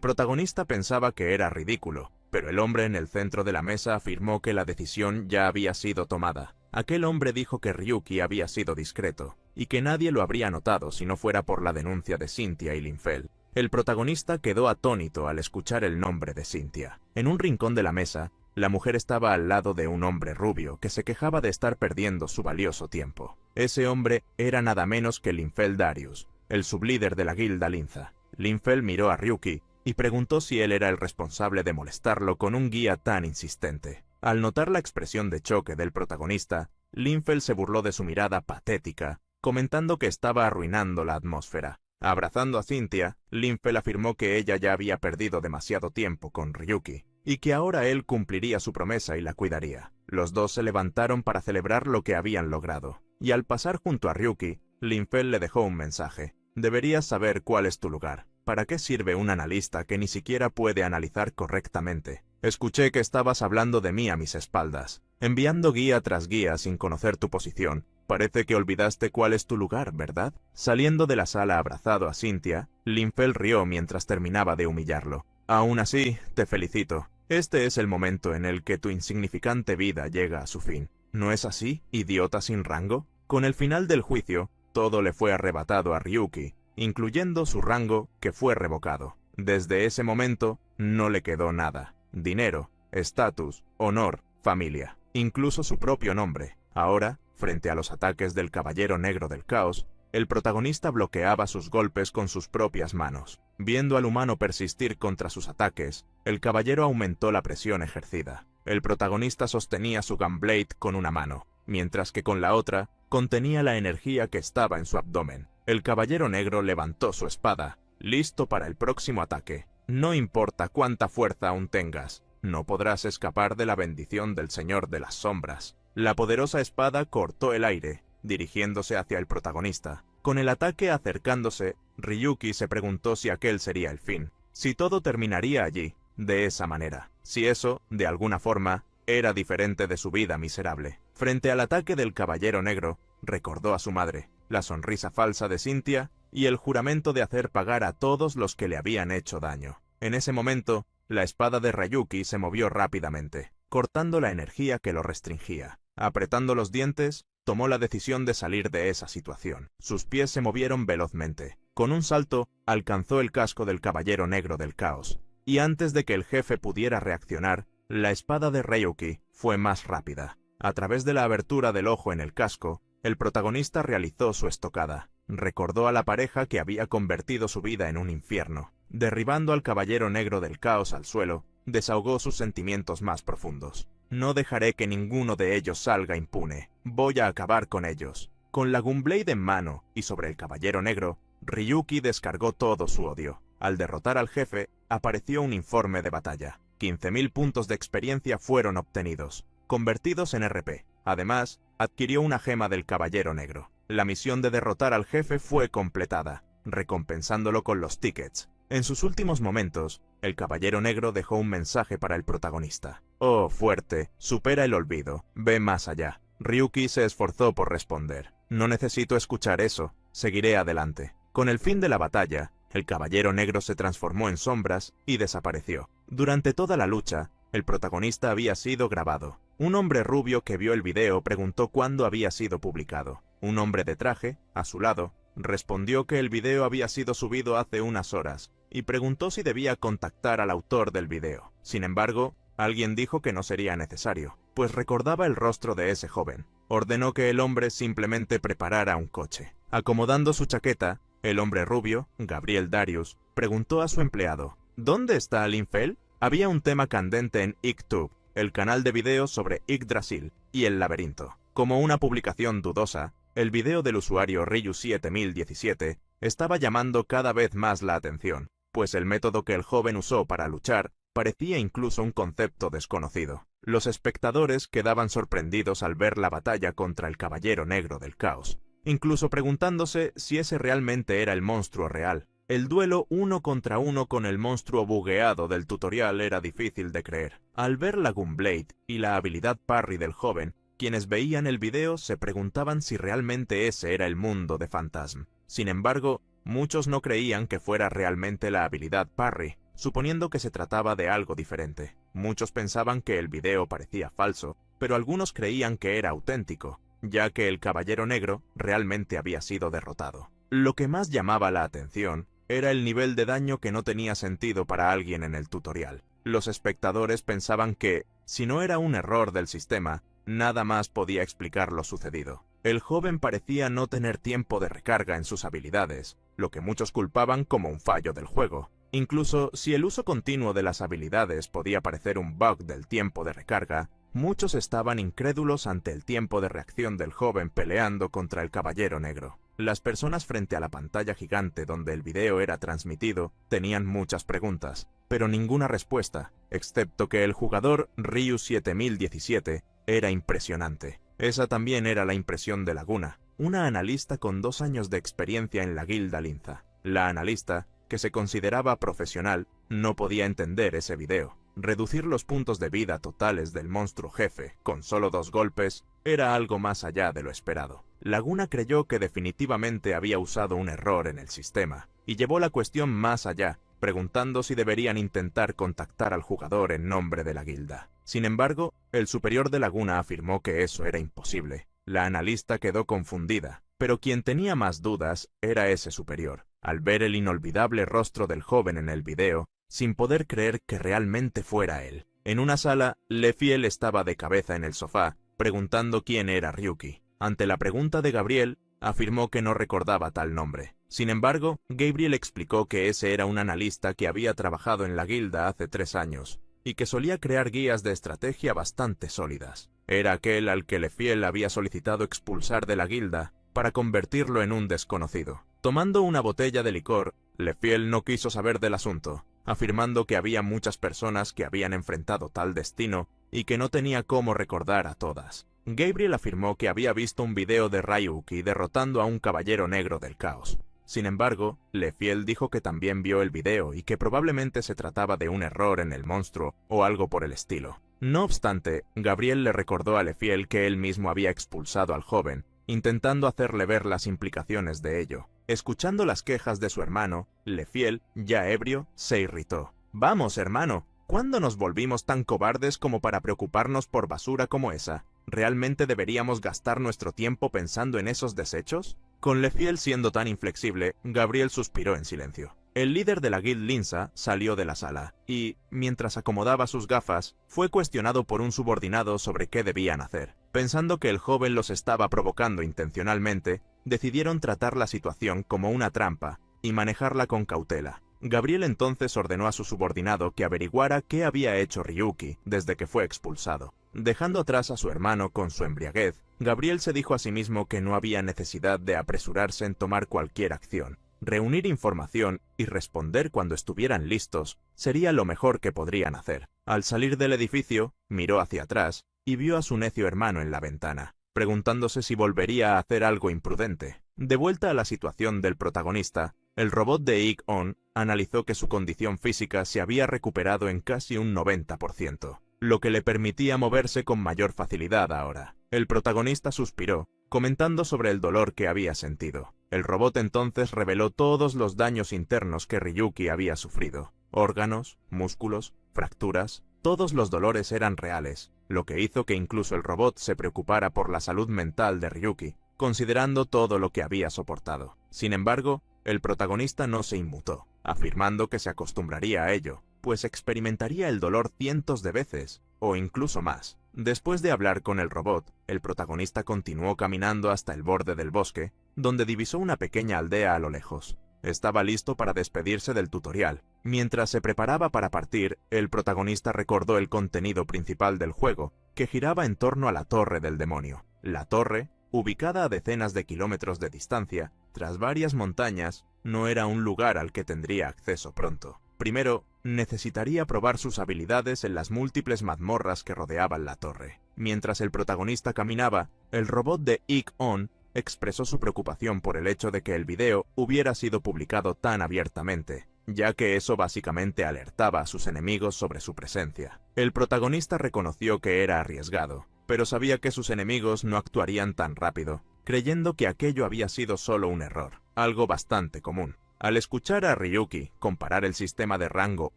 protagonista pensaba que era ridículo, pero el hombre en el centro de la mesa afirmó que la decisión ya había sido tomada. Aquel hombre dijo que Ryuki había sido discreto, y que nadie lo habría notado si no fuera por la denuncia de Cynthia y Linfell. El protagonista quedó atónito al escuchar el nombre de Cynthia. En un rincón de la mesa, la mujer estaba al lado de un hombre rubio que se quejaba de estar perdiendo su valioso tiempo. Ese hombre era nada menos que Linfell Darius, el sublíder de la Guilda Linza. Linfell miró a Ryuki y preguntó si él era el responsable de molestarlo con un guía tan insistente. Al notar la expresión de choque del protagonista, Linfell se burló de su mirada patética, comentando que estaba arruinando la atmósfera. Abrazando a Cynthia, Linfell afirmó que ella ya había perdido demasiado tiempo con Ryuki, y que ahora él cumpliría su promesa y la cuidaría. Los dos se levantaron para celebrar lo que habían logrado, y al pasar junto a Ryuki, Linfell le dejó un mensaje. Deberías saber cuál es tu lugar. ¿Para qué sirve un analista que ni siquiera puede analizar correctamente? Escuché que estabas hablando de mí a mis espaldas, enviando guía tras guía sin conocer tu posición. Parece que olvidaste cuál es tu lugar, ¿verdad? Saliendo de la sala abrazado a Cynthia, Linfeld rió mientras terminaba de humillarlo. Aún así, te felicito. Este es el momento en el que tu insignificante vida llega a su fin. ¿No es así, idiota sin rango? Con el final del juicio, todo le fue arrebatado a Ryuki, incluyendo su rango, que fue revocado. Desde ese momento, no le quedó nada. Dinero, estatus, honor, familia, incluso su propio nombre. Ahora, frente a los ataques del Caballero Negro del Caos, el protagonista bloqueaba sus golpes con sus propias manos. Viendo al humano persistir contra sus ataques, el caballero aumentó la presión ejercida. El protagonista sostenía su Gunblade con una mano, mientras que con la otra contenía la energía que estaba en su abdomen. El Caballero Negro levantó su espada, listo para el próximo ataque. No importa cuánta fuerza aún tengas, no podrás escapar de la bendición del Señor de las Sombras. La poderosa espada cortó el aire, dirigiéndose hacia el protagonista. Con el ataque acercándose, Ryuki se preguntó si aquel sería el fin, si todo terminaría allí, de esa manera, si eso, de alguna forma, era diferente de su vida miserable. Frente al ataque del Caballero Negro, recordó a su madre, la sonrisa falsa de Cynthia y el juramento de hacer pagar a todos los que le habían hecho daño. En ese momento, la espada de Ryuki se movió rápidamente, cortando la energía que lo restringía. Apretando los dientes, tomó la decisión de salir de esa situación. Sus pies se movieron velozmente. Con un salto, alcanzó el casco del Caballero Negro del Caos. Y antes de que el jefe pudiera reaccionar, la espada de Ryuki fue más rápida. A través de la abertura del ojo en el casco, el protagonista realizó su estocada. Recordó a la pareja que había convertido su vida en un infierno. Derribando al Caballero Negro del Caos al suelo, desahogó sus sentimientos más profundos. No dejaré que ninguno de ellos salga impune. Voy a acabar con ellos. Con la Gunblade en mano y sobre el Caballero Negro, Ryuki descargó todo su odio. Al derrotar al jefe, apareció un informe de batalla. 15.000 puntos de experiencia fueron obtenidos, convertidos en RP. Además, adquirió una gema del Caballero Negro. La misión de derrotar al jefe fue completada, recompensándolo con los tickets. En sus últimos momentos, el Caballero Negro dejó un mensaje para el protagonista. Oh, fuerte, supera el olvido, ve más allá. Ryuki se esforzó por responder. No necesito escuchar eso, seguiré adelante. Con el fin de la batalla, el Caballero Negro se transformó en sombras y desapareció. Durante toda la lucha, el protagonista había sido grabado. Un hombre rubio que vio el video preguntó cuándo había sido publicado. Un hombre de traje, a su lado, respondió que el video había sido subido hace unas horas, y preguntó si debía contactar al autor del video. Sin embargo, alguien dijo que no sería necesario, pues recordaba el rostro de ese joven. Ordenó que el hombre simplemente preparara un coche. Acomodando su chaqueta, el hombre rubio, Gabriel Darius, preguntó a su empleado, ¿dónde está Linfeld? Había un tema candente en IGTube, el canal de videos sobre Yggdrasil y el laberinto. Como una publicación dudosa, el video del usuario Ryu7017 estaba llamando cada vez más la atención, pues el método que el joven usó para luchar parecía incluso un concepto desconocido. Los espectadores quedaban sorprendidos al ver la batalla contra el Caballero Negro del Caos, incluso preguntándose si ese realmente era el monstruo real. El duelo 1 contra 1 con el monstruo bugueado del tutorial era difícil de creer. Al ver la Gunblade y la habilidad parry del joven, quienes veían el video se preguntaban si realmente ese era el mundo de Phantasm. Sin embargo, muchos no creían que fuera realmente la habilidad parry, suponiendo que se trataba de algo diferente. Muchos pensaban que el video parecía falso, pero algunos creían que era auténtico, ya que el Caballero Negro realmente había sido derrotado. Lo que más llamaba la atención era el nivel de daño que no tenía sentido para alguien en el tutorial. Los espectadores pensaban que, si no era un error del sistema, nada más podía explicar lo sucedido. El joven parecía no tener tiempo de recarga en sus habilidades, lo que muchos culpaban como un fallo del juego. Incluso si el uso continuo de las habilidades podía parecer un bug del tiempo de recarga, muchos estaban incrédulos ante el tiempo de reacción del joven peleando contra el Caballero Negro. Las personas frente a la pantalla gigante donde el video era transmitido tenían muchas preguntas, pero ninguna respuesta, excepto que el jugador Ryu7017 era impresionante. Esa también era la impresión de Laguna, una analista con 2 años de experiencia en la Guilda Linza. La analista que se consideraba profesional, no podía entender ese video. Reducir los puntos de vida totales del monstruo jefe con solo 2 golpes era algo más allá de lo esperado. Laguna creyó que definitivamente había usado un error en el sistema, y llevó la cuestión más allá, preguntando si deberían intentar contactar al jugador en nombre de la guilda. Sin embargo, el superior de Laguna afirmó que eso era imposible. La analista quedó confundida, pero quien tenía más dudas era ese superior. Al ver el inolvidable rostro del joven en el video, sin poder creer que realmente fuera él. En una sala, Lefiel estaba de cabeza en el sofá, preguntando quién era Ryuki. Ante la pregunta de Gabriel, afirmó que no recordaba tal nombre. Sin embargo, Gabriel explicó que ese era un analista que había trabajado en la guilda hace 3 años, y que solía crear guías de estrategia bastante sólidas. Era aquel al que Lefiel había solicitado expulsar de la guilda para convertirlo en un desconocido. Tomando una botella de licor, Lefiel no quiso saber del asunto, afirmando que había muchas personas que habían enfrentado tal destino y que no tenía cómo recordar a todas. Gabriel afirmó que había visto un video de Ryuki derrotando a un caballero negro del caos. Sin embargo, Lefiel dijo que también vio el video y que probablemente se trataba de un error en el monstruo o algo por el estilo. No obstante, Gabriel le recordó a Lefiel que él mismo había expulsado al joven, intentando hacerle ver las implicaciones de ello. Escuchando las quejas de su hermano, Lefiel, ya ebrio, se irritó. «Vamos, hermano, ¿cuándo nos volvimos tan cobardes como para preocuparnos por basura como esa? ¿Realmente deberíamos gastar nuestro tiempo pensando en esos desechos?» Con Lefiel siendo tan inflexible, Gabriel suspiró en silencio. El líder de la Guild Linza salió de la sala, y, mientras acomodaba sus gafas, fue cuestionado por un subordinado sobre qué debían hacer. Pensando que el joven los estaba provocando intencionalmente, decidieron tratar la situación como una trampa y manejarla con cautela. Gabriel entonces ordenó a su subordinado que averiguara qué había hecho Ryuki desde que fue expulsado. Dejando atrás a su hermano con su embriaguez, Gabriel se dijo a sí mismo que no había necesidad de apresurarse en tomar cualquier acción. Reunir información y responder cuando estuvieran listos sería lo mejor que podrían hacer. Al salir del edificio, miró hacia atrás y vio a su necio hermano en la ventana, preguntándose si volvería a hacer algo imprudente. De vuelta a la situación del protagonista, el robot de Ik-On analizó que su condición física se había recuperado en casi un 90%, lo que le permitía moverse con mayor facilidad ahora. El protagonista suspiró, comentando sobre el dolor que había sentido. El robot entonces reveló todos los daños internos que Ryuki había sufrido. Órganos, músculos, fracturas, todos los dolores eran reales, lo que hizo que incluso el robot se preocupara por la salud mental de Ryuki, considerando todo lo que había soportado. Sin embargo, el protagonista no se inmutó, afirmando que se acostumbraría a ello, pues experimentaría el dolor cientos de veces, o incluso más. Después de hablar con el robot, el protagonista continuó caminando hasta el borde del bosque, donde divisó una pequeña aldea a lo lejos. Estaba listo para despedirse del tutorial. Mientras se preparaba para partir, el protagonista recordó el contenido principal del juego, que giraba en torno a la Torre del Demonio. La torre, ubicada a decenas de kilómetros de distancia, tras varias montañas, no era un lugar al que tendría acceso pronto. Primero, necesitaría probar sus habilidades en las múltiples mazmorras que rodeaban la torre. Mientras el protagonista caminaba, el robot de Ik-On expresó su preocupación por el hecho de que el video hubiera sido publicado tan abiertamente, ya que eso básicamente alertaba a sus enemigos sobre su presencia. El protagonista reconoció que era arriesgado, pero sabía que sus enemigos no actuarían tan rápido, creyendo que aquello había sido solo un error, algo bastante común. Al escuchar a Ryuki comparar el sistema de rango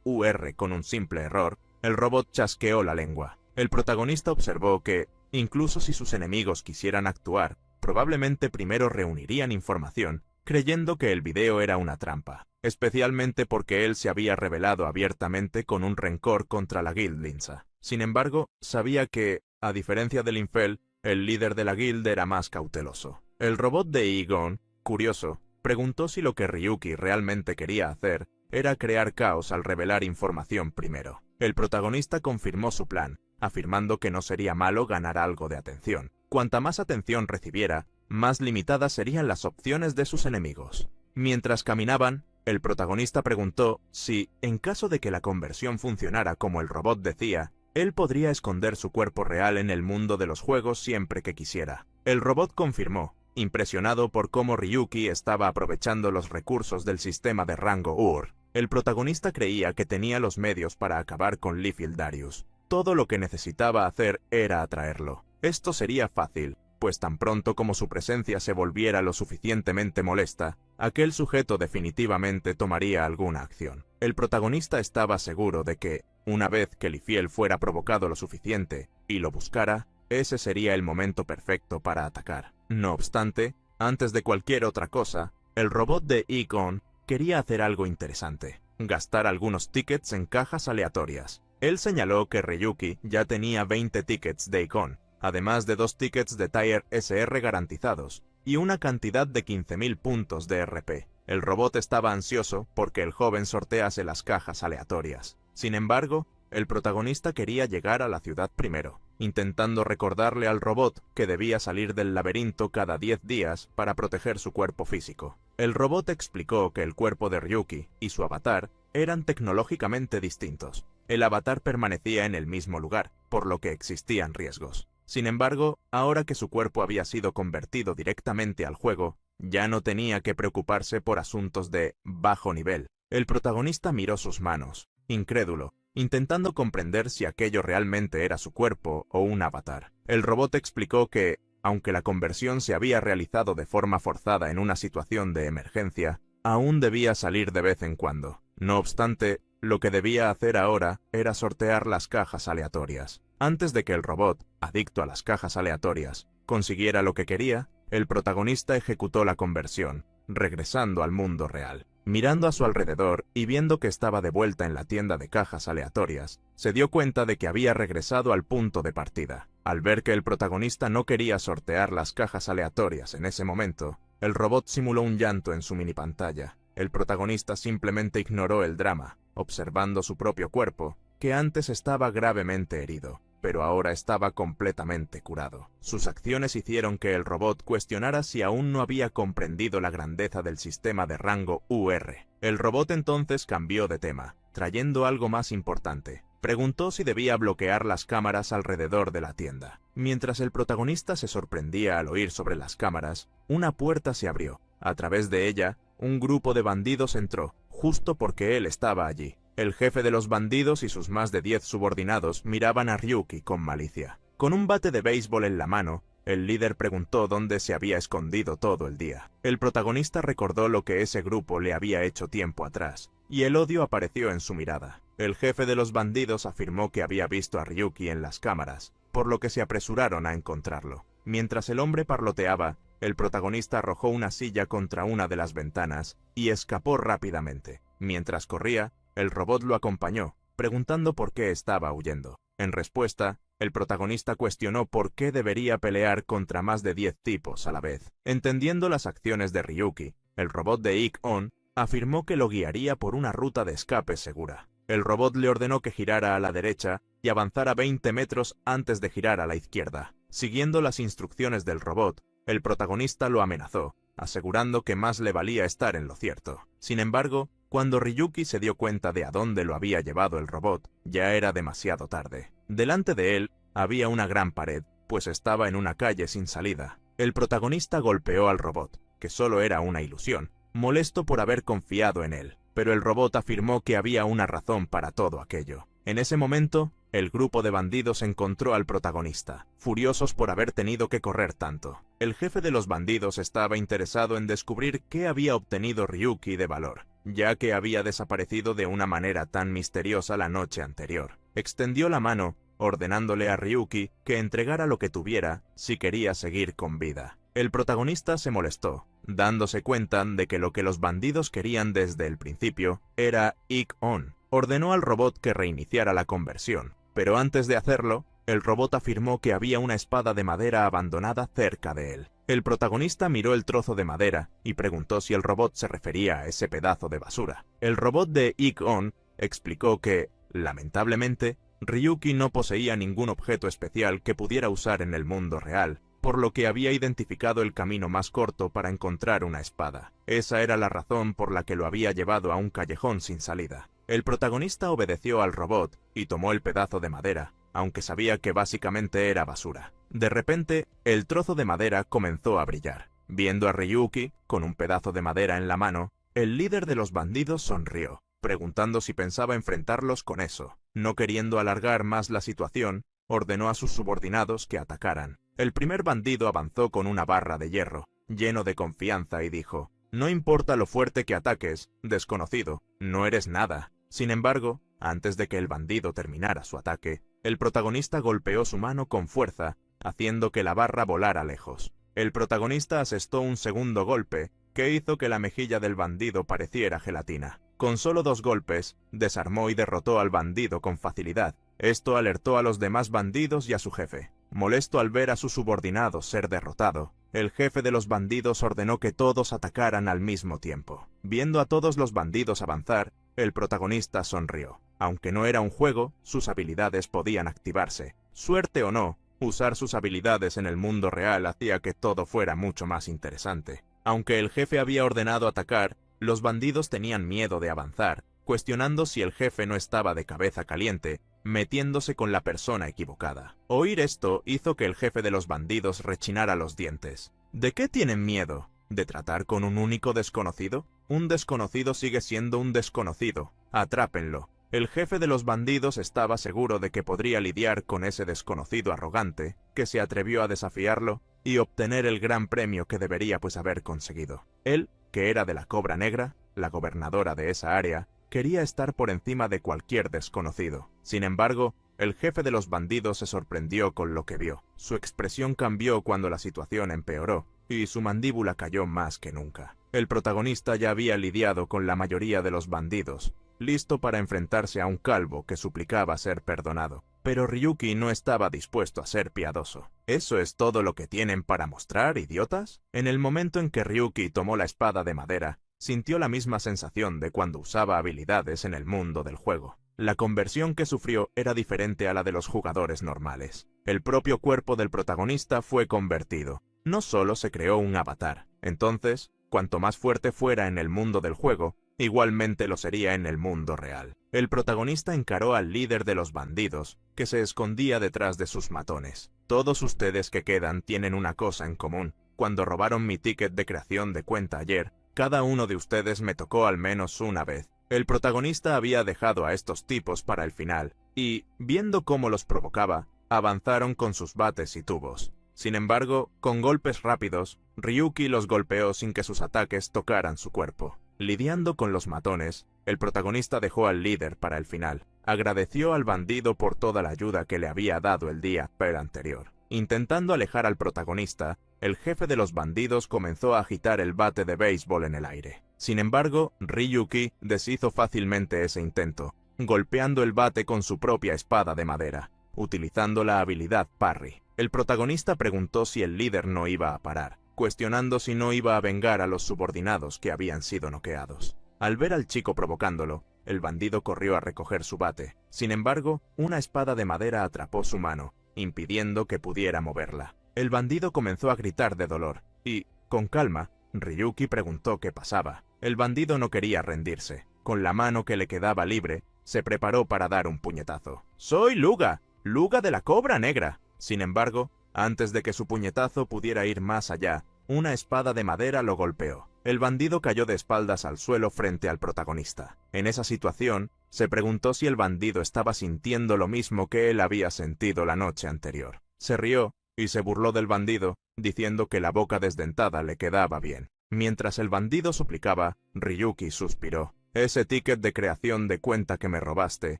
UR con un simple error, el robot chasqueó la lengua. El protagonista observó que, incluso si sus enemigos quisieran actuar, probablemente primero reunirían información, creyendo que el video era una trampa, especialmente porque él se había rebelado abiertamente con un rencor contra la Guild Linza. Sin embargo, sabía que, a diferencia del Infel, el líder de la guild era más cauteloso. El robot de Ik-On, curioso, preguntó si lo que Ryuki realmente quería hacer era crear caos al revelar información primero. El protagonista confirmó su plan, afirmando que no sería malo ganar algo de atención. Cuanta más atención recibiera, más limitadas serían las opciones de sus enemigos. Mientras caminaban, el protagonista preguntó si, en caso de que la conversión funcionara como el robot decía, él podría esconder su cuerpo real en el mundo de los juegos siempre que quisiera. El robot confirmó, Impresionado por cómo Ryuki estaba aprovechando los recursos del sistema de rango UR, el protagonista creía que tenía los medios para acabar con Liefeld Darius. Todo lo que necesitaba hacer era atraerlo. Esto sería fácil, pues tan pronto como su presencia se volviera lo suficientemente molesta, aquel sujeto definitivamente tomaría alguna acción. El protagonista estaba seguro de que, una vez que Liefeld fuera provocado lo suficiente y lo buscara, ese sería el momento perfecto para atacar. No obstante, antes de cualquier otra cosa, el robot de Ik-On quería hacer algo interesante: gastar algunos tickets en cajas aleatorias. Él señaló que Ryuki ya tenía 20 tickets de Ik-On, además de 2 tickets de Tier SR garantizados, y una cantidad de 15.000 puntos de RP. El robot estaba ansioso porque el joven sortease las cajas aleatorias. Sin embargo, el protagonista quería llegar a la ciudad primero, intentando recordarle al robot que debía salir del laberinto cada 10 días para proteger su cuerpo físico. El robot explicó que el cuerpo de Ryuki y su avatar eran tecnológicamente distintos. El avatar permanecía en el mismo lugar, por lo que existían riesgos. Sin embargo, ahora que su cuerpo había sido convertido directamente al juego, ya no tenía que preocuparse por asuntos de bajo nivel. El protagonista miró sus manos, incrédulo, intentando comprender si aquello realmente era su cuerpo o un avatar. El robot explicó que, aunque la conversión se había realizado de forma forzada en una situación de emergencia, aún debía salir de vez en cuando. No obstante, lo que debía hacer ahora era sortear las cajas aleatorias. Antes de que el robot, adicto a las cajas aleatorias, consiguiera lo que quería, el protagonista ejecutó la conversión, regresando al mundo real. Mirando a su alrededor y viendo que estaba de vuelta en la tienda de cajas aleatorias, se dio cuenta de que había regresado al punto de partida. Al ver que el protagonista no quería sortear las cajas aleatorias en ese momento, el robot simuló un llanto en su mini pantalla. El protagonista simplemente ignoró el drama, observando su propio cuerpo, que antes estaba gravemente herido, pero ahora estaba completamente curado. Sus acciones hicieron que el robot cuestionara si aún no había comprendido la grandeza del sistema de rango UR. El robot entonces cambió de tema, trayendo algo más importante. Preguntó si debía bloquear las cámaras alrededor de la tienda. Mientras el protagonista se sorprendía al oír sobre las cámaras, una puerta se abrió. A través de ella, un grupo de bandidos entró, justo porque él estaba allí. El jefe de los bandidos y sus más de 10 subordinados miraban a Ryuki con malicia. Con un bate de béisbol en la mano, el líder preguntó dónde se había escondido todo el día. El protagonista recordó lo que ese grupo le había hecho tiempo atrás, y el odio apareció en su mirada. El jefe de los bandidos afirmó que había visto a Ryuki en las cámaras, por lo que se apresuraron a encontrarlo. Mientras el hombre parloteaba, el protagonista arrojó una silla contra una de las ventanas y escapó rápidamente. Mientras corría, el robot lo acompañó, preguntando por qué estaba huyendo. En respuesta, el protagonista cuestionó por qué debería pelear contra más de 10 tipos a la vez. Entendiendo las acciones de Ryuki, el robot de Ik-On afirmó que lo guiaría por una ruta de escape segura. El robot le ordenó que girara a la derecha y avanzara 20 metros antes de girar a la izquierda. Siguiendo las instrucciones del robot, el protagonista lo amenazó, asegurando que más le valía estar en lo cierto. Sin embargo, cuando Ryuki se dio cuenta de a dónde lo había llevado el robot, ya era demasiado tarde. Delante de él había una gran pared, pues estaba en una calle sin salida. El protagonista golpeó al robot, que solo era una ilusión, molesto por haber confiado en él, pero el robot afirmó que había una razón para todo aquello. En ese momento, el grupo de bandidos encontró al protagonista, furiosos por haber tenido que correr tanto. El jefe de los bandidos estaba interesado en descubrir qué había obtenido Ryuki de valor, ya que había desaparecido de una manera tan misteriosa la noche anterior. Extendió la mano, ordenándole a Ryuki que entregara lo que tuviera si quería seguir con vida. El protagonista se molestó, dándose cuenta de que lo que los bandidos querían desde el principio era Ik-On. Ordenó al robot que reiniciara la conversión, pero antes de hacerlo, el robot afirmó que había una espada de madera abandonada cerca de él. El protagonista miró el trozo de madera y preguntó si el robot se refería a ese pedazo de basura. El robot de Ik-On explicó que, lamentablemente, Ryuki no poseía ningún objeto especial que pudiera usar en el mundo real, por lo que había identificado el camino más corto para encontrar una espada. Esa era la razón por la que lo había llevado a un callejón sin salida. El protagonista obedeció al robot y tomó el pedazo de madera, aunque sabía que básicamente era basura. De repente, el trozo de madera comenzó a brillar. Viendo a Ryuki, con un pedazo de madera en la mano, el líder de los bandidos sonrió, preguntando si pensaba enfrentarlos con eso. No queriendo alargar más la situación, ordenó a sus subordinados que atacaran. El primer bandido avanzó con una barra de hierro, lleno de confianza, y dijo: «No importa lo fuerte que ataques, desconocido, no eres nada». Sin embargo, antes de que el bandido terminara su ataque, el protagonista golpeó su mano con fuerza, haciendo que la barra volara lejos. El protagonista asestó un segundo golpe, que hizo que la mejilla del bandido pareciera gelatina. Con solo 2 golpes, desarmó y derrotó al bandido con facilidad. Esto alertó a los demás bandidos y a su jefe. Molesto al ver a su subordinado ser derrotado, el jefe de los bandidos ordenó que todos atacaran al mismo tiempo. Viendo a todos los bandidos avanzar, el protagonista sonrió. Aunque no era un juego, sus habilidades podían activarse. Suerte o no, usar sus habilidades en el mundo real hacía que todo fuera mucho más interesante. Aunque el jefe había ordenado atacar, los bandidos tenían miedo de avanzar, cuestionando si el jefe no estaba de cabeza caliente, metiéndose con la persona equivocada. Oír esto hizo que el jefe de los bandidos rechinara los dientes. ¿De qué tienen miedo? ¿De tratar con un único desconocido? Un desconocido sigue siendo un desconocido. Atrápenlo. El jefe de los bandidos estaba seguro de que podría lidiar con ese desconocido arrogante, que se atrevió a desafiarlo y obtener el gran premio que debería pues haber conseguido. Él, que era de la Cobra Negra, la gobernadora de esa área, quería estar por encima de cualquier desconocido. Sin embargo, el jefe de los bandidos se sorprendió con lo que vio. Su expresión cambió cuando la situación empeoró, y su mandíbula cayó más que nunca. El protagonista ya había lidiado con la mayoría de los bandidos, listo para enfrentarse a un calvo que suplicaba ser perdonado. Pero Ryuki no estaba dispuesto a ser piadoso. ¿Eso es todo lo que tienen para mostrar, idiotas? En el momento en que Ryuki tomó la espada de madera, sintió la misma sensación de cuando usaba habilidades en el mundo del juego. La conversión que sufrió era diferente a la de los jugadores normales. El propio cuerpo del protagonista fue convertido. No solo se creó un avatar. Entonces, cuanto más fuerte fuera en el mundo del juego, igualmente lo sería en el mundo real. El protagonista encaró al líder de los bandidos, que se escondía detrás de sus matones. Todos ustedes que quedan tienen una cosa en común. Cuando robaron mi ticket de creación de cuenta ayer, cada uno de ustedes me tocó al menos una vez. El protagonista había dejado a estos tipos para el final, y, viendo cómo los provocaba, avanzaron con sus bates y tubos. Sin embargo, con golpes rápidos, Ryuki los golpeó sin que sus ataques tocaran su cuerpo. Lidiando con los matones, el protagonista dejó al líder para el final. Agradeció al bandido por toda la ayuda que le había dado el día anterior. Intentando alejar al protagonista, el jefe de los bandidos comenzó a agitar el bate de béisbol en el aire. Sin embargo, Ryuki deshizo fácilmente ese intento, golpeando el bate con su propia espada de madera, utilizando la habilidad parry. El protagonista preguntó si el líder no iba a parar, cuestionando si no iba a vengar a los subordinados que habían sido noqueados. Al ver al chico provocándolo, el bandido corrió a recoger su bate. Sin embargo, una espada de madera atrapó su mano, impidiendo que pudiera moverla. El bandido comenzó a gritar de dolor, y, con calma, Ryuki preguntó qué pasaba. El bandido no quería rendirse. Con la mano que le quedaba libre, se preparó para dar un puñetazo. «¡Soy Luga! ¡Luga de la Cobra Negra!». Sin embargo, antes de que su puñetazo pudiera ir más allá, una espada de madera lo golpeó. El bandido cayó de espaldas al suelo frente al protagonista. En esa situación, se preguntó si el bandido estaba sintiendo lo mismo que él había sentido la noche anterior. Se rió y se burló del bandido, diciendo que la boca desdentada le quedaba bien. Mientras el bandido suplicaba, Ryuki suspiró. «Ese ticket de creación de cuenta que me robaste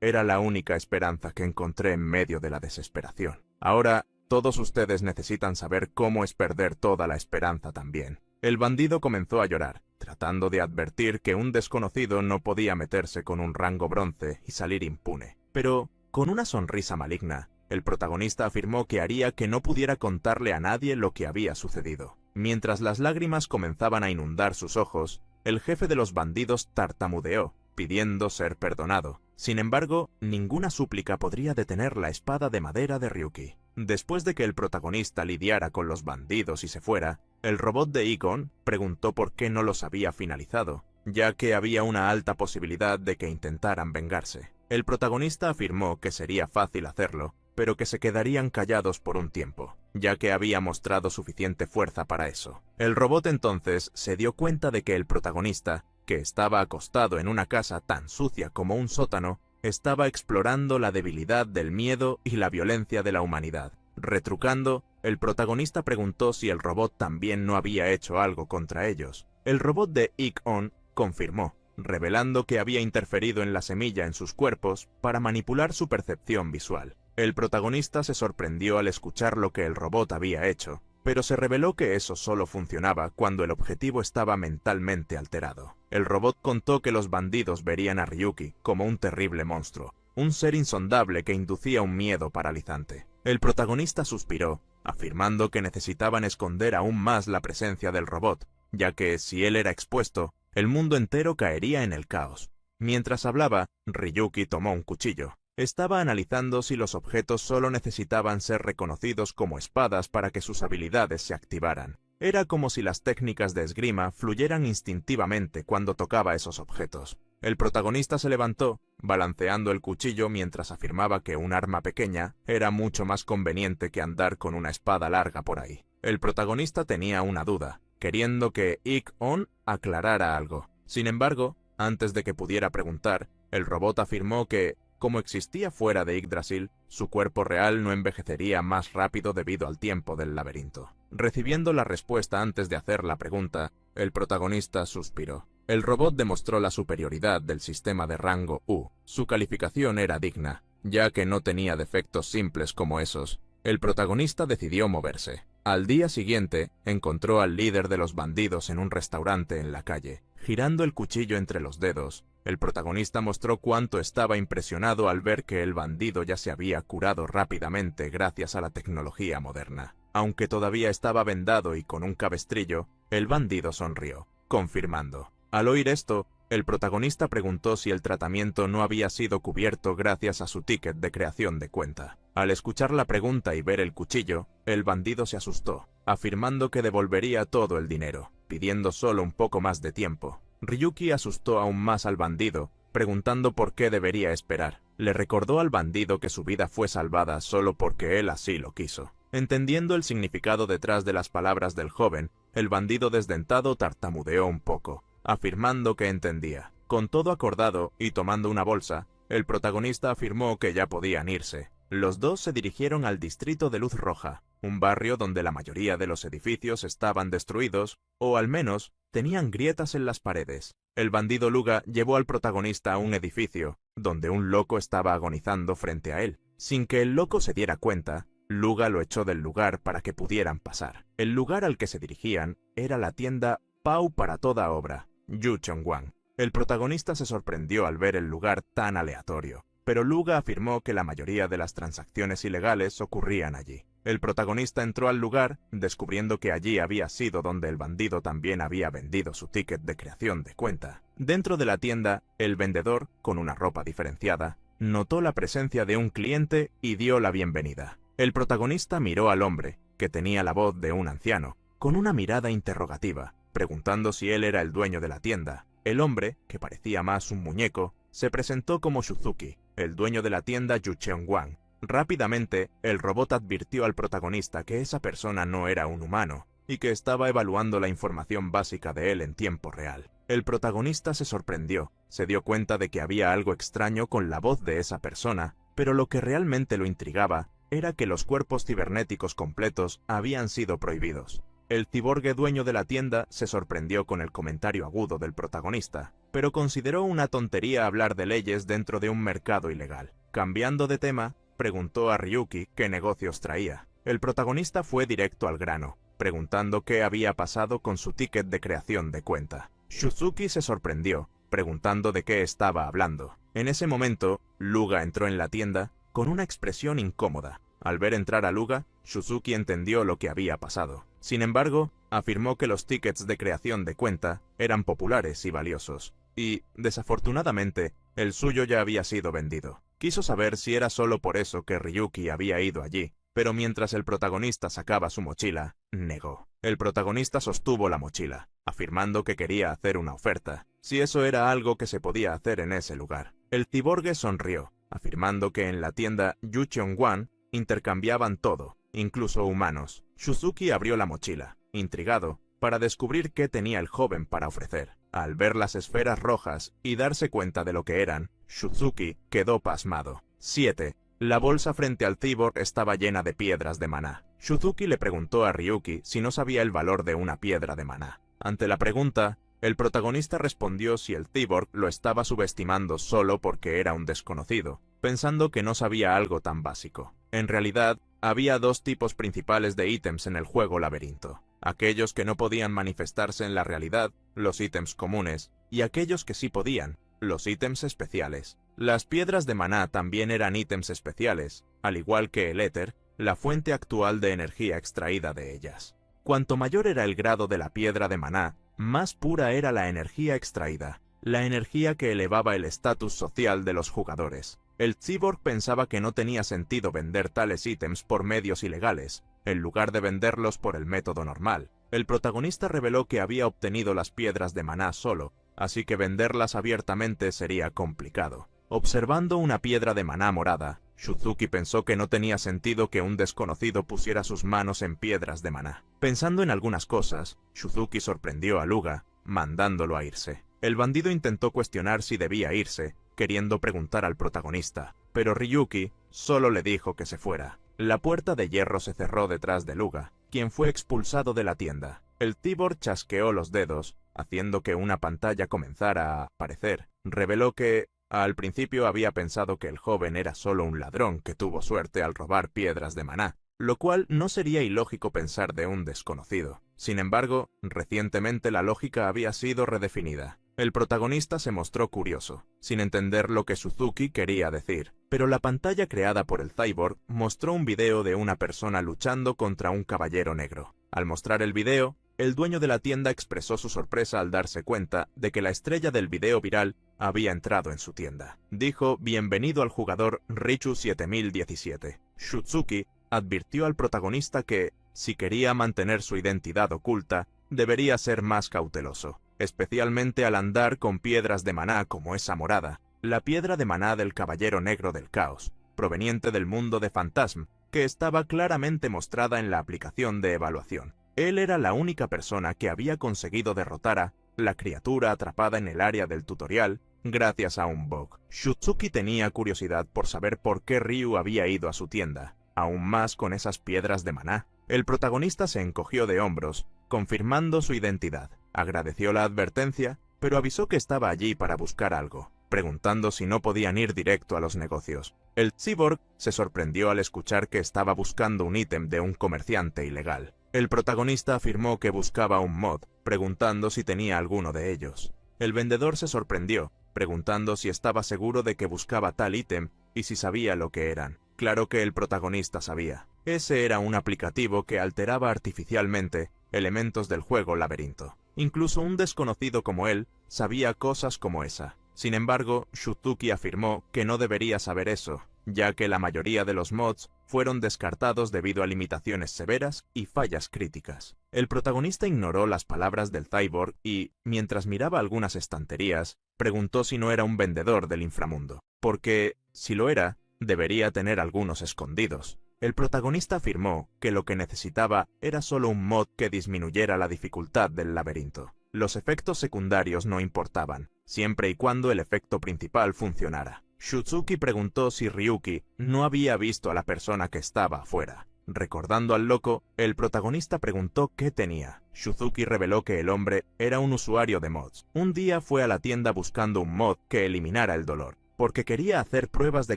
era la única esperanza que encontré en medio de la desesperación. Ahora, todos ustedes necesitan saber cómo es perder toda la esperanza también». El bandido comenzó a llorar, tratando de advertir que un desconocido no podía meterse con un rango bronce y salir impune. Pero, con una sonrisa maligna, el protagonista afirmó que haría que no pudiera contarle a nadie lo que había sucedido. Mientras las lágrimas comenzaban a inundar sus ojos, el jefe de los bandidos tartamudeó, pidiendo ser perdonado. Sin embargo, ninguna súplica podría detener la espada de madera de Ryuki. Después de que el protagonista lidiara con los bandidos y se fuera, el robot de Ikon preguntó por qué no los había finalizado, ya que había una alta posibilidad de que intentaran vengarse. El protagonista afirmó que sería fácil hacerlo, pero que se quedarían callados por un tiempo. ya que había mostrado suficiente fuerza para eso. El robot entonces se dio cuenta de que el protagonista, que estaba acostado en una casa tan sucia como un sótano, estaba explorando la debilidad del miedo y la violencia de la humanidad. Retrucando, el protagonista preguntó si el robot también no había hecho algo contra ellos. El robot de Ik-On confirmó, revelando que había interferido en la semilla en sus cuerpos para manipular su percepción visual. El protagonista se sorprendió al escuchar lo que el robot había hecho, pero se reveló que eso solo funcionaba cuando el objetivo estaba mentalmente alterado. El robot contó que los bandidos verían a Ryuki como un terrible monstruo, un ser insondable que inducía un miedo paralizante. El protagonista suspiró, afirmando que necesitaban esconder aún más la presencia del robot, ya que si él era expuesto, el mundo entero caería en el caos. Mientras hablaba, Ryuki tomó un cuchillo. Estaba analizando si los objetos solo necesitaban ser reconocidos como espadas para que sus habilidades se activaran. Era como si las técnicas de esgrima fluyeran instintivamente cuando tocaba esos objetos. El protagonista se levantó, balanceando el cuchillo mientras afirmaba que un arma pequeña era mucho más conveniente que andar con una espada larga por ahí. El protagonista tenía una duda, queriendo que Ik-On aclarara algo. Sin embargo, antes de que pudiera preguntar, el robot afirmó que, como existía fuera de Yggdrasil, su cuerpo real no envejecería más rápido debido al tiempo del laberinto. Recibiendo la respuesta antes de hacer la pregunta, el protagonista suspiró. El robot demostró la superioridad del sistema de rango U. Su calificación era digna, ya que no tenía defectos simples como esos. El protagonista decidió moverse. Al día siguiente, encontró al líder de los bandidos en un restaurante en la calle. Girando el cuchillo entre los dedos, el protagonista mostró cuánto estaba impresionado al ver que el bandido ya se había curado rápidamente gracias a la tecnología moderna. Aunque todavía estaba vendado y con un cabestrillo, el bandido sonrió, confirmando. Al oír esto, el protagonista preguntó si el tratamiento no había sido cubierto gracias a su ticket de creación de cuenta. Al escuchar la pregunta y ver el cuchillo, el bandido se asustó, afirmando que devolvería todo el dinero, pidiendo solo un poco más de tiempo. Ryuki asustó aún más al bandido, preguntando por qué debería esperar. Le recordó al bandido que su vida fue salvada solo porque él así lo quiso. Entendiendo el significado detrás de las palabras del joven, el bandido desdentado tartamudeó un poco, afirmando que entendía. Con todo acordado y tomando una bolsa, el protagonista afirmó que ya podían irse. Los dos se dirigieron al distrito de Luz Roja, un barrio donde la mayoría de los edificios estaban destruidos, o al menos tenían grietas en las paredes. El bandido Luga llevó al protagonista a un edificio, donde un loco estaba agonizando frente a él. Sin que el loco se diera cuenta, Luga lo echó del lugar para que pudieran pasar. El lugar al que se dirigían era la tienda Pau para toda obra, Yu Chongwang. El protagonista se sorprendió al ver el lugar tan aleatorio, pero Luga afirmó que la mayoría de las transacciones ilegales ocurrían allí. El protagonista entró al lugar, descubriendo que allí había sido donde el bandido también había vendido su ticket de creación de cuenta. Dentro de la tienda, el vendedor, con una ropa diferenciada, notó la presencia de un cliente y dio la bienvenida. El protagonista miró al hombre, que tenía la voz de un anciano, con una mirada interrogativa, preguntando si él era el dueño de la tienda. El hombre, que parecía más un muñeco, se presentó como Shuzuki, el dueño de la tienda Yu Chongwang. Rápidamente, el robot advirtió al protagonista que esa persona no era un humano, y que estaba evaluando la información básica de él en tiempo real. El protagonista se sorprendió, se dio cuenta de que había algo extraño con la voz de esa persona, pero lo que realmente lo intrigaba era que los cuerpos cibernéticos completos habían sido prohibidos. El ciborgue dueño de la tienda se sorprendió con el comentario agudo del protagonista, pero consideró una tontería hablar de leyes dentro de un mercado ilegal. Cambiando de tema, preguntó a Ryuki qué negocios traía. El protagonista fue directo al grano, preguntando qué había pasado con su ticket de creación de cuenta. Shuzuki se sorprendió, preguntando de qué estaba hablando. En ese momento, Luga entró en la tienda con una expresión incómoda. Al ver entrar a Luga, Shuzuki entendió lo que había pasado. Sin embargo, afirmó que los tickets de creación de cuenta eran populares y valiosos, y, desafortunadamente, el suyo ya había sido vendido. Quiso saber si era solo por eso que Ryuki había ido allí, pero mientras el protagonista sacaba su mochila, negó. El protagonista sostuvo la mochila, afirmando que quería hacer una oferta, si eso era algo que se podía hacer en ese lugar. El ciborgue sonrió, afirmando que en la tienda Yu Chongwang intercambiaban todo, incluso humanos. Shuzuki abrió la mochila, intrigado, para descubrir qué tenía el joven para ofrecer. Al ver las esferas rojas y darse cuenta de lo que eran, Shuzuki quedó pasmado. 7. La bolsa frente al cyborg estaba llena de piedras de maná. Shuzuki le preguntó a Ryuki si no sabía el valor de una piedra de maná. Ante la pregunta, el protagonista respondió si el cyborg lo estaba subestimando solo porque era un desconocido, pensando que no sabía algo tan básico. En realidad, había dos tipos principales de ítems en el juego Laberinto. Aquellos que no podían manifestarse en la realidad, los ítems comunes, y aquellos que sí podían, los ítems especiales. Las piedras de maná también eran ítems especiales, al igual que el éter, la fuente actual de energía extraída de ellas. Cuanto mayor era el grado de la piedra de maná, más pura era la energía extraída, la energía que elevaba el estatus social de los jugadores. El cyborg pensaba que no tenía sentido vender tales ítems por medios ilegales, en lugar de venderlos por el método normal. El protagonista reveló que había obtenido las piedras de maná solo, así que venderlas abiertamente sería complicado. Observando una piedra de maná morada, Shuzuki pensó que no tenía sentido que un desconocido pusiera sus manos en piedras de maná. Pensando en algunas cosas, Shuzuki sorprendió a Luga, mandándolo a irse. El bandido intentó cuestionar si debía irse, queriendo preguntar al protagonista, pero Ryuki solo le dijo que se fuera. La puerta de hierro se cerró detrás de Luga, quien fue expulsado de la tienda. El cyborg chasqueó los dedos, haciendo que una pantalla comenzara a aparecer. Reveló que, al principio había pensado que el joven era solo un ladrón que tuvo suerte al robar piedras de maná, lo cual no sería ilógico pensar de un desconocido. Sin embargo, recientemente la lógica había sido redefinida. El protagonista se mostró curioso, sin entender lo que Shuzuki quería decir, pero la pantalla creada por el cyborg mostró un video de una persona luchando contra un caballero negro. Al mostrar el video, el dueño de la tienda expresó su sorpresa al darse cuenta de que la estrella del video viral había entrado en su tienda. Dijo: "Bienvenido al jugador Richu 7017. Shuzuki advirtió al protagonista que, si quería mantener su identidad oculta, debería ser más cauteloso, especialmente al andar con piedras de maná como esa morada, la piedra de maná del Caballero Negro del Caos, proveniente del mundo de Phantasm, que estaba claramente mostrada en la aplicación de evaluación. Él era la única persona que había conseguido derrotar a la criatura atrapada en el área del tutorial gracias a un bug. Shuzuki tenía curiosidad por saber por qué Ryu había ido a su tienda, aún más con esas piedras de maná. El protagonista se encogió de hombros, confirmando su identidad. Agradeció la advertencia, pero avisó que estaba allí para buscar algo, preguntando si no podían ir directo a los negocios. El cyborg se sorprendió al escuchar que estaba buscando un ítem de un comerciante ilegal. El protagonista afirmó que buscaba un mod, preguntando si tenía alguno de ellos. El vendedor se sorprendió, preguntando si estaba seguro de que buscaba tal ítem y si sabía lo que eran. Claro que el protagonista sabía. Ese era un aplicativo que alteraba artificialmente elementos del juego Laberinto. Incluso un desconocido como él sabía cosas como esa. Sin embargo, Shuzuki afirmó que no debería saber eso, ya que la mayoría de los mods fueron descartados debido a limitaciones severas y fallas críticas. El protagonista ignoró las palabras del cyborg y, mientras miraba algunas estanterías, preguntó si no era un vendedor del inframundo, porque, si lo era, debería tener algunos escondidos. El protagonista afirmó que lo que necesitaba era solo un mod que disminuyera la dificultad del laberinto. Los efectos secundarios no importaban, siempre y cuando el efecto principal funcionara. Shuzuki preguntó si Ryuki no había visto a la persona que estaba afuera. Recordando al loco, el protagonista preguntó qué tenía. Shuzuki reveló que el hombre era un usuario de mods. Un día fue a la tienda buscando un mod que eliminara el dolor, porque quería hacer pruebas de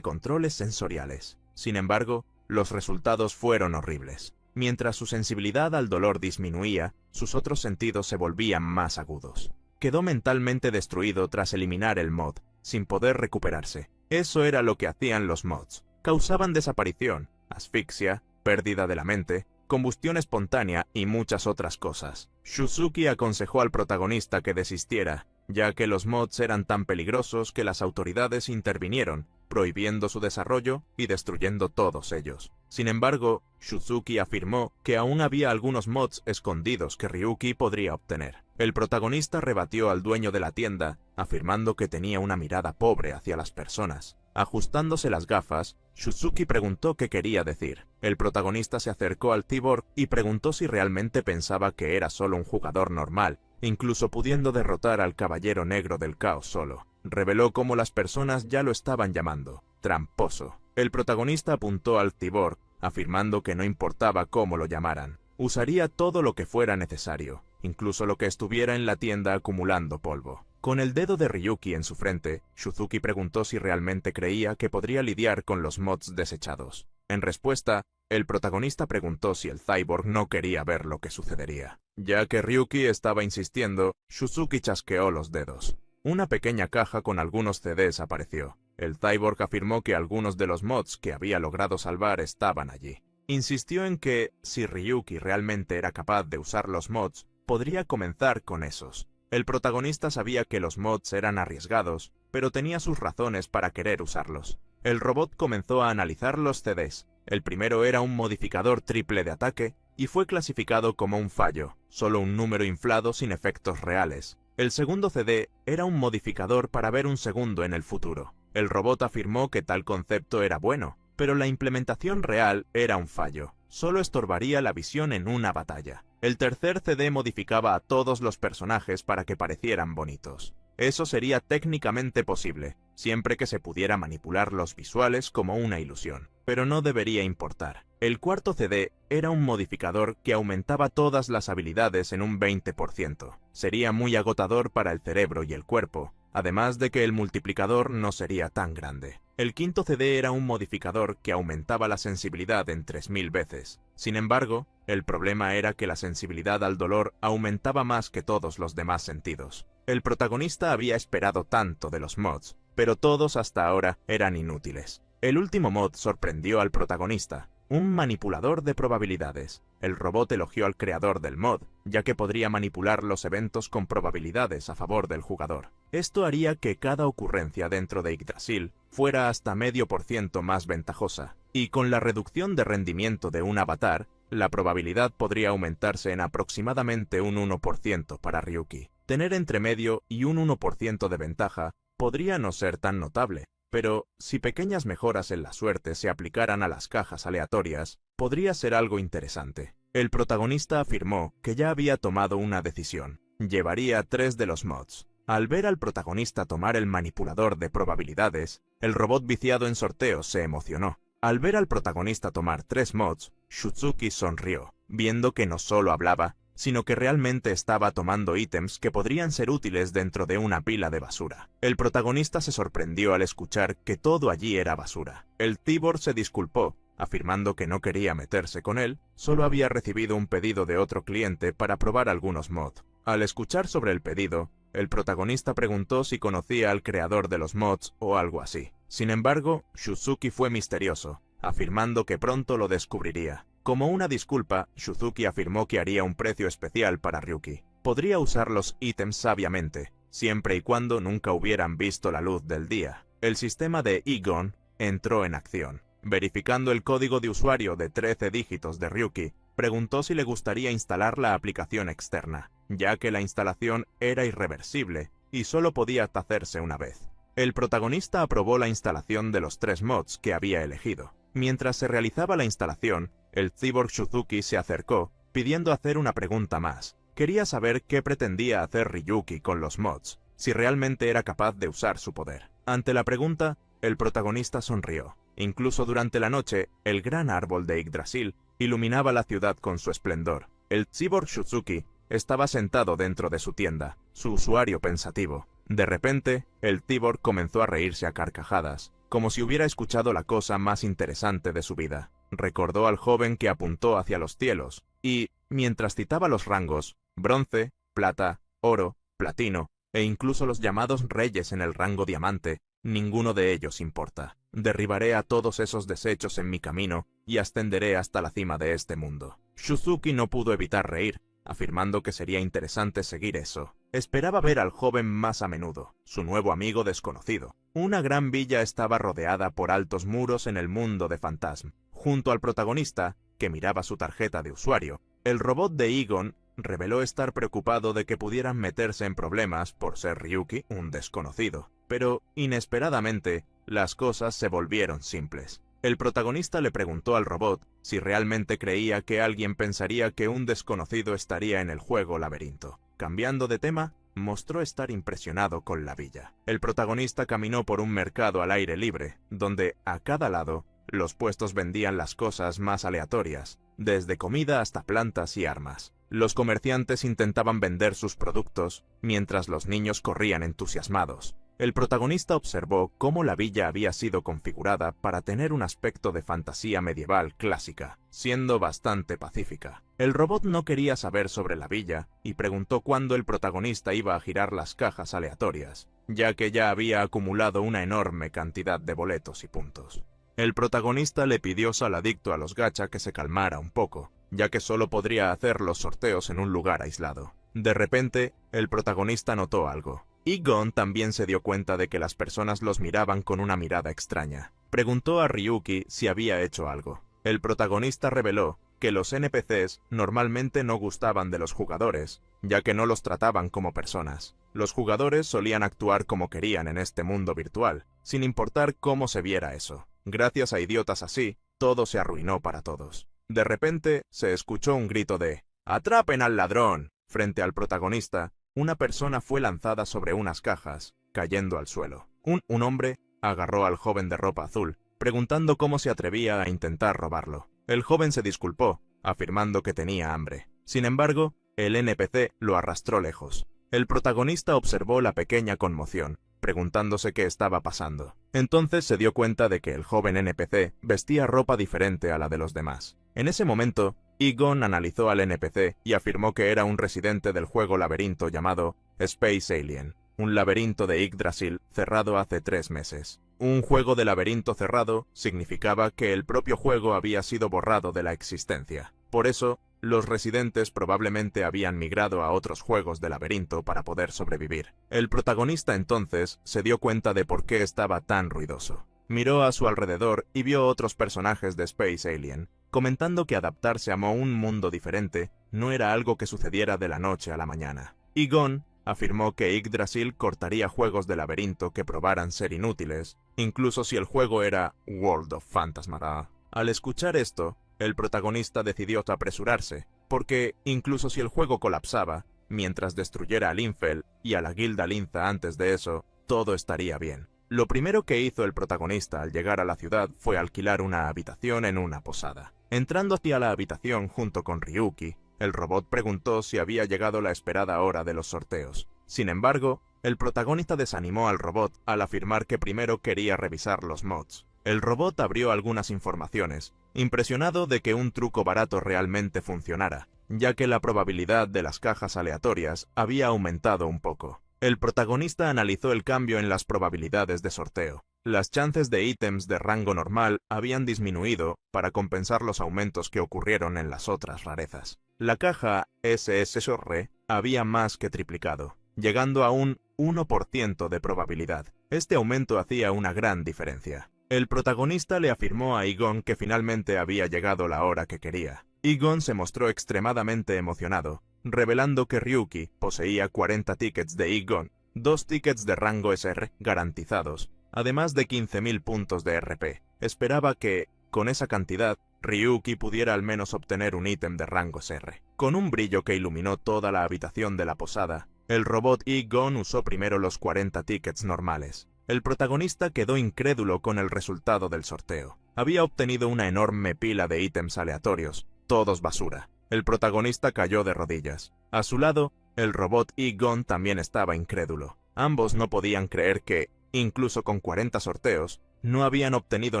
controles sensoriales. Sin embargo, los resultados fueron horribles. Mientras su sensibilidad al dolor disminuía, sus otros sentidos se volvían más agudos. Quedó mentalmente destruido tras eliminar el mod, sin poder recuperarse. Eso era lo que hacían los mods. Causaban desaparición, asfixia, pérdida de la mente, combustión espontánea y muchas otras cosas. Shuzuki aconsejó al protagonista que desistiera, ya que los mods eran tan peligrosos que las autoridades intervinieron, prohibiendo su desarrollo y destruyendo todos ellos. Sin embargo, Shuzuki afirmó que aún había algunos mods escondidos que Ryuki podría obtener. El protagonista rebatió al dueño de la tienda, afirmando que tenía una mirada pobre hacia las personas. Ajustándose las gafas, Shuzuki preguntó qué quería decir. El protagonista se acercó al cyborg y preguntó si realmente pensaba que era solo un jugador normal, incluso pudiendo derrotar al Caballero Negro del Caos solo. Reveló cómo las personas ya lo estaban llamando tramposo. El protagonista apuntó al cyborg, afirmando que no importaba cómo lo llamaran. Usaría todo lo que fuera necesario, incluso lo que estuviera en la tienda acumulando polvo. Con el dedo de Ryuki en su frente, Shuzuki preguntó si realmente creía que podría lidiar con los mods desechados. En respuesta, el protagonista preguntó si el cyborg no quería ver lo que sucedería. Ya que Ryuki estaba insistiendo, Shuzuki chasqueó los dedos. Una pequeña caja con algunos CDs apareció. El cyborg afirmó que algunos de los mods que había logrado salvar estaban allí. Insistió en que, si Ryuki realmente era capaz de usar los mods, podría comenzar con esos. El protagonista sabía que los mods eran arriesgados, pero tenía sus razones para querer usarlos. El robot comenzó a analizar los CDs. El primero era un modificador triple de ataque y fue clasificado como un fallo, solo un número inflado sin efectos reales. El segundo CD era un modificador para ver un segundo en el futuro. El robot afirmó que tal concepto era bueno, pero la implementación real era un fallo. Solo estorbaría la visión en una batalla. El tercer CD modificaba a todos los personajes para que parecieran bonitos. Eso sería técnicamente posible, siempre que se pudiera manipular los visuales como una ilusión, pero no debería importar. El cuarto CD era un modificador que aumentaba todas las habilidades en un 20%. Sería muy agotador para el cerebro y el cuerpo, además de que el multiplicador no sería tan grande. El quinto CD era un modificador que aumentaba la sensibilidad en 3000 veces. Sin embargo, el problema era que la sensibilidad al dolor aumentaba más que todos los demás sentidos. El protagonista había esperado tanto de los mods, pero todos hasta ahora eran inútiles. El último mod sorprendió al protagonista, un manipulador de probabilidades. El robot elogió al creador del mod, ya que podría manipular los eventos con probabilidades a favor del jugador. Esto haría que cada ocurrencia dentro de Yggdrasil fuera hasta medio por ciento más ventajosa, y con la reducción de rendimiento de un avatar, la probabilidad podría aumentarse en aproximadamente un 1% para Ryuki. Tener entre medio y un 1% de ventaja podría no ser tan notable, pero si pequeñas mejoras en la suerte se aplicaran a las cajas aleatorias, podría ser algo interesante. El protagonista afirmó que ya había tomado una decisión. Llevaría 3 de los mods. Al ver al protagonista tomar el manipulador de probabilidades, el robot viciado en sorteos se emocionó. Al ver al protagonista tomar 3 mods, Shuzuki sonrió, viendo que no solo hablaba, sino que realmente estaba tomando ítems que podrían ser útiles dentro de una pila de basura. El protagonista se sorprendió al escuchar que todo allí era basura. El cyborg se disculpó, afirmando que no quería meterse con él, solo había recibido un pedido de otro cliente para probar algunos mods. Al escuchar sobre el pedido, el protagonista preguntó si conocía al creador de los mods o algo así. Sin embargo, Shuzuki fue misterioso, afirmando que pronto lo descubriría. Como una disculpa, Shuzuki afirmó que haría un precio especial para Ryuki. Podría usar los ítems sabiamente, siempre y cuando nunca hubieran visto la luz del día. El sistema de Igon entró en acción. Verificando el código de usuario de 13 dígitos de Ryuki, preguntó si le gustaría instalar la aplicación externa, ya que la instalación era irreversible y solo podía hacerse una vez. El protagonista aprobó la instalación de los 3 mods que había elegido. Mientras se realizaba la instalación, el cyborg Shuzuki se acercó, pidiendo hacer una pregunta más. Quería saber qué pretendía hacer Ryuki con los mods, si realmente era capaz de usar su poder. Ante la pregunta, el protagonista sonrió. Incluso durante la noche, el gran árbol de Yggdrasil iluminaba la ciudad con su esplendor. El cyborg Shuzuki estaba sentado dentro de su tienda, su usuario pensativo. De repente, el cyborg comenzó a reírse a carcajadas, como si hubiera escuchado la cosa más interesante de su vida. Recordó al joven que apuntó hacia los cielos, y, mientras citaba los rangos, bronce, plata, oro, platino, e incluso los llamados reyes en el rango diamante, ninguno de ellos importa. Derribaré a todos esos desechos en mi camino y ascenderé hasta la cima de este mundo. Shuzuki no pudo evitar reír, afirmando que sería interesante seguir eso. Esperaba ver al joven más a menudo, su nuevo amigo desconocido. Una gran villa estaba rodeada por altos muros en el mundo de Phantasm. Junto al protagonista, que miraba su tarjeta de usuario, el robot de Igon reveló estar preocupado de que pudieran meterse en problemas por ser Ryuki un desconocido. Pero, inesperadamente, las cosas se volvieron simples. El protagonista le preguntó al robot si realmente creía que alguien pensaría que un desconocido estaría en el juego laberinto. Cambiando de tema, mostró estar impresionado con la villa. El protagonista caminó por un mercado al aire libre, donde, a cada lado, los puestos vendían las cosas más aleatorias, desde comida hasta plantas y armas. Los comerciantes intentaban vender sus productos, mientras los niños corrían entusiasmados. El protagonista observó cómo la villa había sido configurada para tener un aspecto de fantasía medieval clásica, siendo bastante pacífica. El robot no quería saber sobre la villa y preguntó cuándo el protagonista iba a girar las cajas aleatorias, ya que ya había acumulado una enorme cantidad de boletos y puntos. El protagonista le pidió saladicto a los gacha que se calmara un poco, ya que solo podría hacer los sorteos en un lugar aislado. De repente, el protagonista notó algo. Gon también se dio cuenta de que las personas los miraban con una mirada extraña. Preguntó a Ryuki si había hecho algo. El protagonista reveló que los NPCs normalmente no gustaban de los jugadores, ya que no los trataban como personas. Los jugadores solían actuar como querían en este mundo virtual, sin importar cómo se viera eso. Gracias a idiotas así, todo se arruinó para todos. De repente, se escuchó un grito de «¡Atrapen al ladrón!». Frente al protagonista, una persona fue lanzada sobre unas cajas, cayendo al suelo. Un hombre agarró al joven de ropa azul, preguntando cómo se atrevía a intentar robarlo. El joven se disculpó, afirmando que tenía hambre. Sin embargo, el NPC lo arrastró lejos. El protagonista observó la pequeña conmoción, preguntándose qué estaba pasando. Entonces se dio cuenta de que el joven NPC vestía ropa diferente a la de los demás. En ese momento, Gon analizó al NPC y afirmó que era un residente del juego laberinto llamado Space Alien, un laberinto de Yggdrasil cerrado hace 3 meses. Un juego de laberinto cerrado significaba que el propio juego había sido borrado de la existencia. Por eso, los residentes probablemente habían migrado a otros juegos de laberinto para poder sobrevivir. El protagonista entonces se dio cuenta de por qué estaba tan ruidoso. Miró a su alrededor y vio otros personajes de Space Alien, comentando que adaptarse a un mundo diferente no era algo que sucediera de la noche a la mañana. Gon afirmó que Yggdrasil cortaría juegos de laberinto que probaran ser inútiles, incluso si el juego era World of Phantasmara. Al escuchar esto, el protagonista decidió apresurarse, porque incluso si el juego colapsaba, mientras destruyera a Linfell y a la Guilda Linza antes de eso, todo estaría bien. Lo primero que hizo el protagonista al llegar a la ciudad fue alquilar una habitación en una posada. Entrando hacia la habitación junto con Ryuki, el robot preguntó si había llegado la esperada hora de los sorteos. Sin embargo, el protagonista desanimó al robot al afirmar que primero quería revisar los mods. El robot abrió algunas informaciones, impresionado de que un truco barato realmente funcionara, ya que la probabilidad de las cajas aleatorias había aumentado un poco. El protagonista analizó el cambio en las probabilidades de sorteo. Las chances de ítems de rango normal habían disminuido para compensar los aumentos que ocurrieron en las otras rarezas. La caja SSR había más que triplicado, llegando a un 1% de probabilidad. Este aumento hacía una gran diferencia. El protagonista le afirmó a Gon que finalmente había llegado la hora que quería. Gon se mostró extremadamente emocionado, revelando que Ryuki poseía 40 tickets de Gon, 2 tickets de rango SR garantizados, además de 15.000 puntos de RP. Esperaba que, con esa cantidad, Ryuki pudiera al menos obtener un ítem de rango SR. Con un brillo que iluminó toda la habitación de la posada, el robot Gon usó primero los 40 tickets normales. El protagonista quedó incrédulo con el resultado del sorteo. Había obtenido una enorme pila de ítems aleatorios, todos basura. El protagonista cayó de rodillas. A su lado, el robot Gon también estaba incrédulo. Ambos no podían creer que, incluso con 40 sorteos, no habían obtenido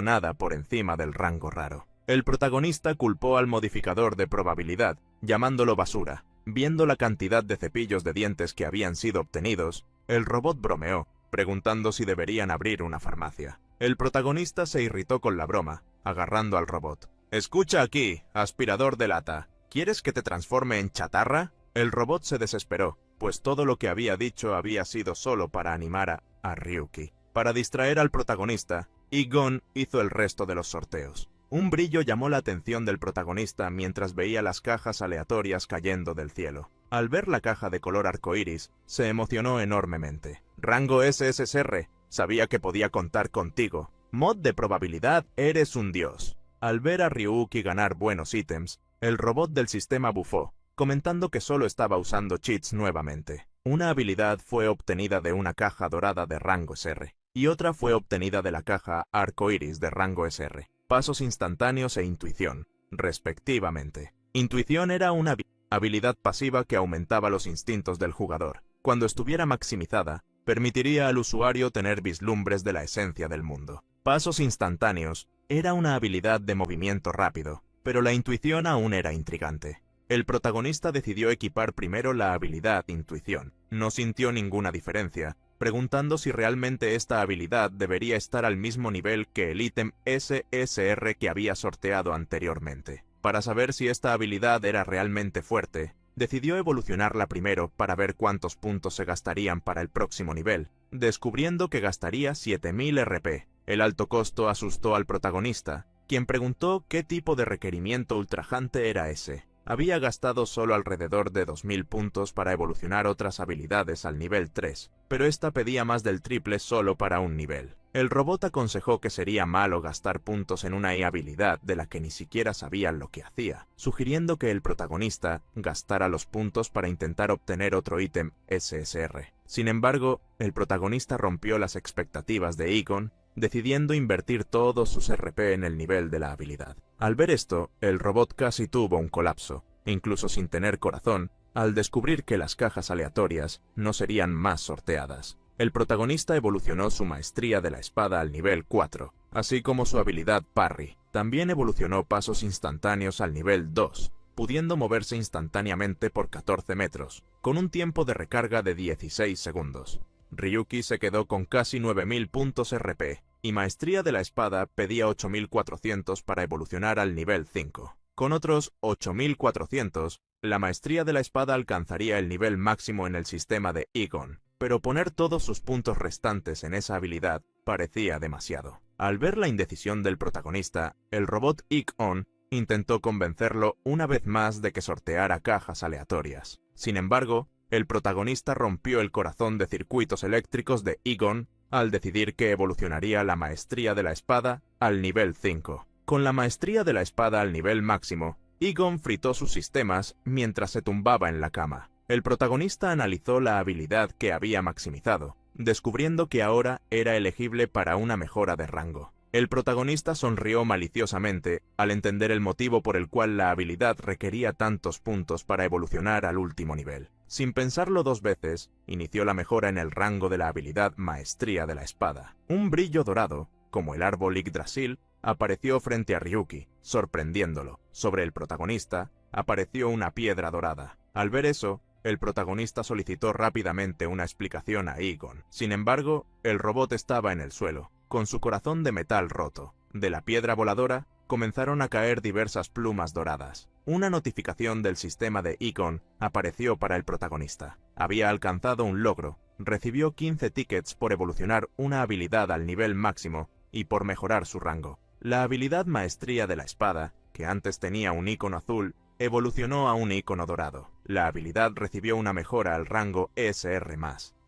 nada por encima del rango raro. El protagonista culpó al modificador de probabilidad, llamándolo basura. Viendo la cantidad de cepillos de dientes que habían sido obtenidos, el robot bromeó, preguntando si deberían abrir una farmacia. El protagonista se irritó con la broma, agarrando al robot. «Escucha aquí, aspirador de lata. ¿Quieres que te transforme en chatarra?». El robot se desesperó, pues todo lo que había dicho había sido solo para animar a Ryuki. Para distraer al protagonista, Gon hizo el resto de los sorteos. Un brillo llamó la atención del protagonista mientras veía las cajas aleatorias cayendo del cielo. Al ver la caja de color arcoíris, se emocionó enormemente. Rango SSR, Sabía que podía contar contigo. Mod de probabilidad, eres un dios. Al ver a Ryuki ganar buenos ítems, el robot del sistema bufó, comentando que solo estaba usando cheats nuevamente. Una habilidad fue obtenida de una caja dorada de rango SR, y otra fue obtenida de la caja arcoiris de rango SR. Pasos instantáneos e intuición, respectivamente. Intuición era una habilidad pasiva que aumentaba los instintos del jugador. Cuando estuviera maximizada, permitiría al usuario tener vislumbres de la esencia del mundo. Pasos instantáneos era una habilidad de movimiento rápido, pero la intuición aún era intrigante. El protagonista decidió equipar primero la habilidad intuición. No sintió ninguna diferencia, preguntando si realmente esta habilidad debería estar al mismo nivel que el ítem SSR que había sorteado anteriormente. Para saber si esta habilidad era realmente fuerte, decidió evolucionarla primero para ver cuántos puntos se gastarían para el próximo nivel, descubriendo que gastaría 7000 RP. El alto costo asustó al protagonista, quien preguntó qué tipo de requerimiento ultrajante era ese. Había gastado solo alrededor de 2000 puntos para evolucionar otras habilidades al nivel 3, pero esta pedía más del triple solo para un nivel. El robot aconsejó que sería malo gastar puntos en una habilidad de la que ni siquiera sabían lo que hacía, sugiriendo que el protagonista gastara los puntos para intentar obtener otro ítem SSR. Sin embargo, el protagonista rompió las expectativas de Egon, decidiendo invertir todos sus RP en el nivel de la habilidad. Al ver esto, el robot casi tuvo un colapso, incluso sin tener corazón, al descubrir que las cajas aleatorias no serían más sorteadas. El protagonista evolucionó su maestría de la espada al nivel 4, así como su habilidad parry. También evolucionó pasos instantáneos al nivel 2, pudiendo moverse instantáneamente por 14 metros, con un tiempo de recarga de 16 segundos. Ryuki se quedó con casi 9000 puntos RP, y maestría de la espada pedía 8400 para evolucionar al nivel 5. Con otros 8400, la maestría de la espada alcanzaría el nivel máximo en el sistema de Egon, pero poner todos sus puntos restantes en esa habilidad parecía demasiado. Al ver la indecisión del protagonista, el robot Egon intentó convencerlo una vez más de que sorteara cajas aleatorias. Sin embargo, el protagonista rompió el corazón de circuitos eléctricos de Egon al decidir que evolucionaría la maestría de la espada al nivel 5. Con la maestría de la espada al nivel máximo, Egon fritó sus sistemas mientras se tumbaba en la cama. El protagonista analizó la habilidad que había maximizado, descubriendo que ahora era elegible para una mejora de rango. El protagonista sonrió maliciosamente al entender el motivo por el cual la habilidad requería tantos puntos para evolucionar al último nivel. Sin pensarlo dos veces, inició la mejora en el rango de la habilidad Maestría de la Espada. Un brillo dorado, como el árbol Yggdrasil, apareció frente a Ryuki, sorprendiéndolo. Sobre el protagonista, apareció una piedra dorada. Al ver eso, el protagonista solicitó rápidamente una explicación a Egon. Sin embargo, el robot estaba en el suelo, con su corazón de metal roto. De la piedra voladora, comenzaron a caer diversas plumas doradas. Una notificación del sistema de Egon apareció para el protagonista. Había alcanzado un logro, recibió 15 tickets por evolucionar una habilidad al nivel máximo y por mejorar su rango. La habilidad Maestría de la Espada, que antes tenía un icono azul, evolucionó a un icono dorado. La habilidad recibió una mejora al rango SR+.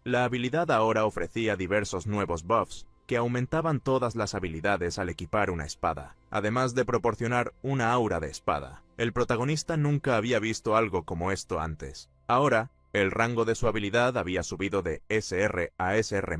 La habilidad ahora ofrecía diversos nuevos buffs, que aumentaban todas las habilidades al equipar una espada, además de proporcionar una aura de espada. El protagonista nunca había visto algo como esto antes. Ahora, el rango de su habilidad había subido de SR a SR+.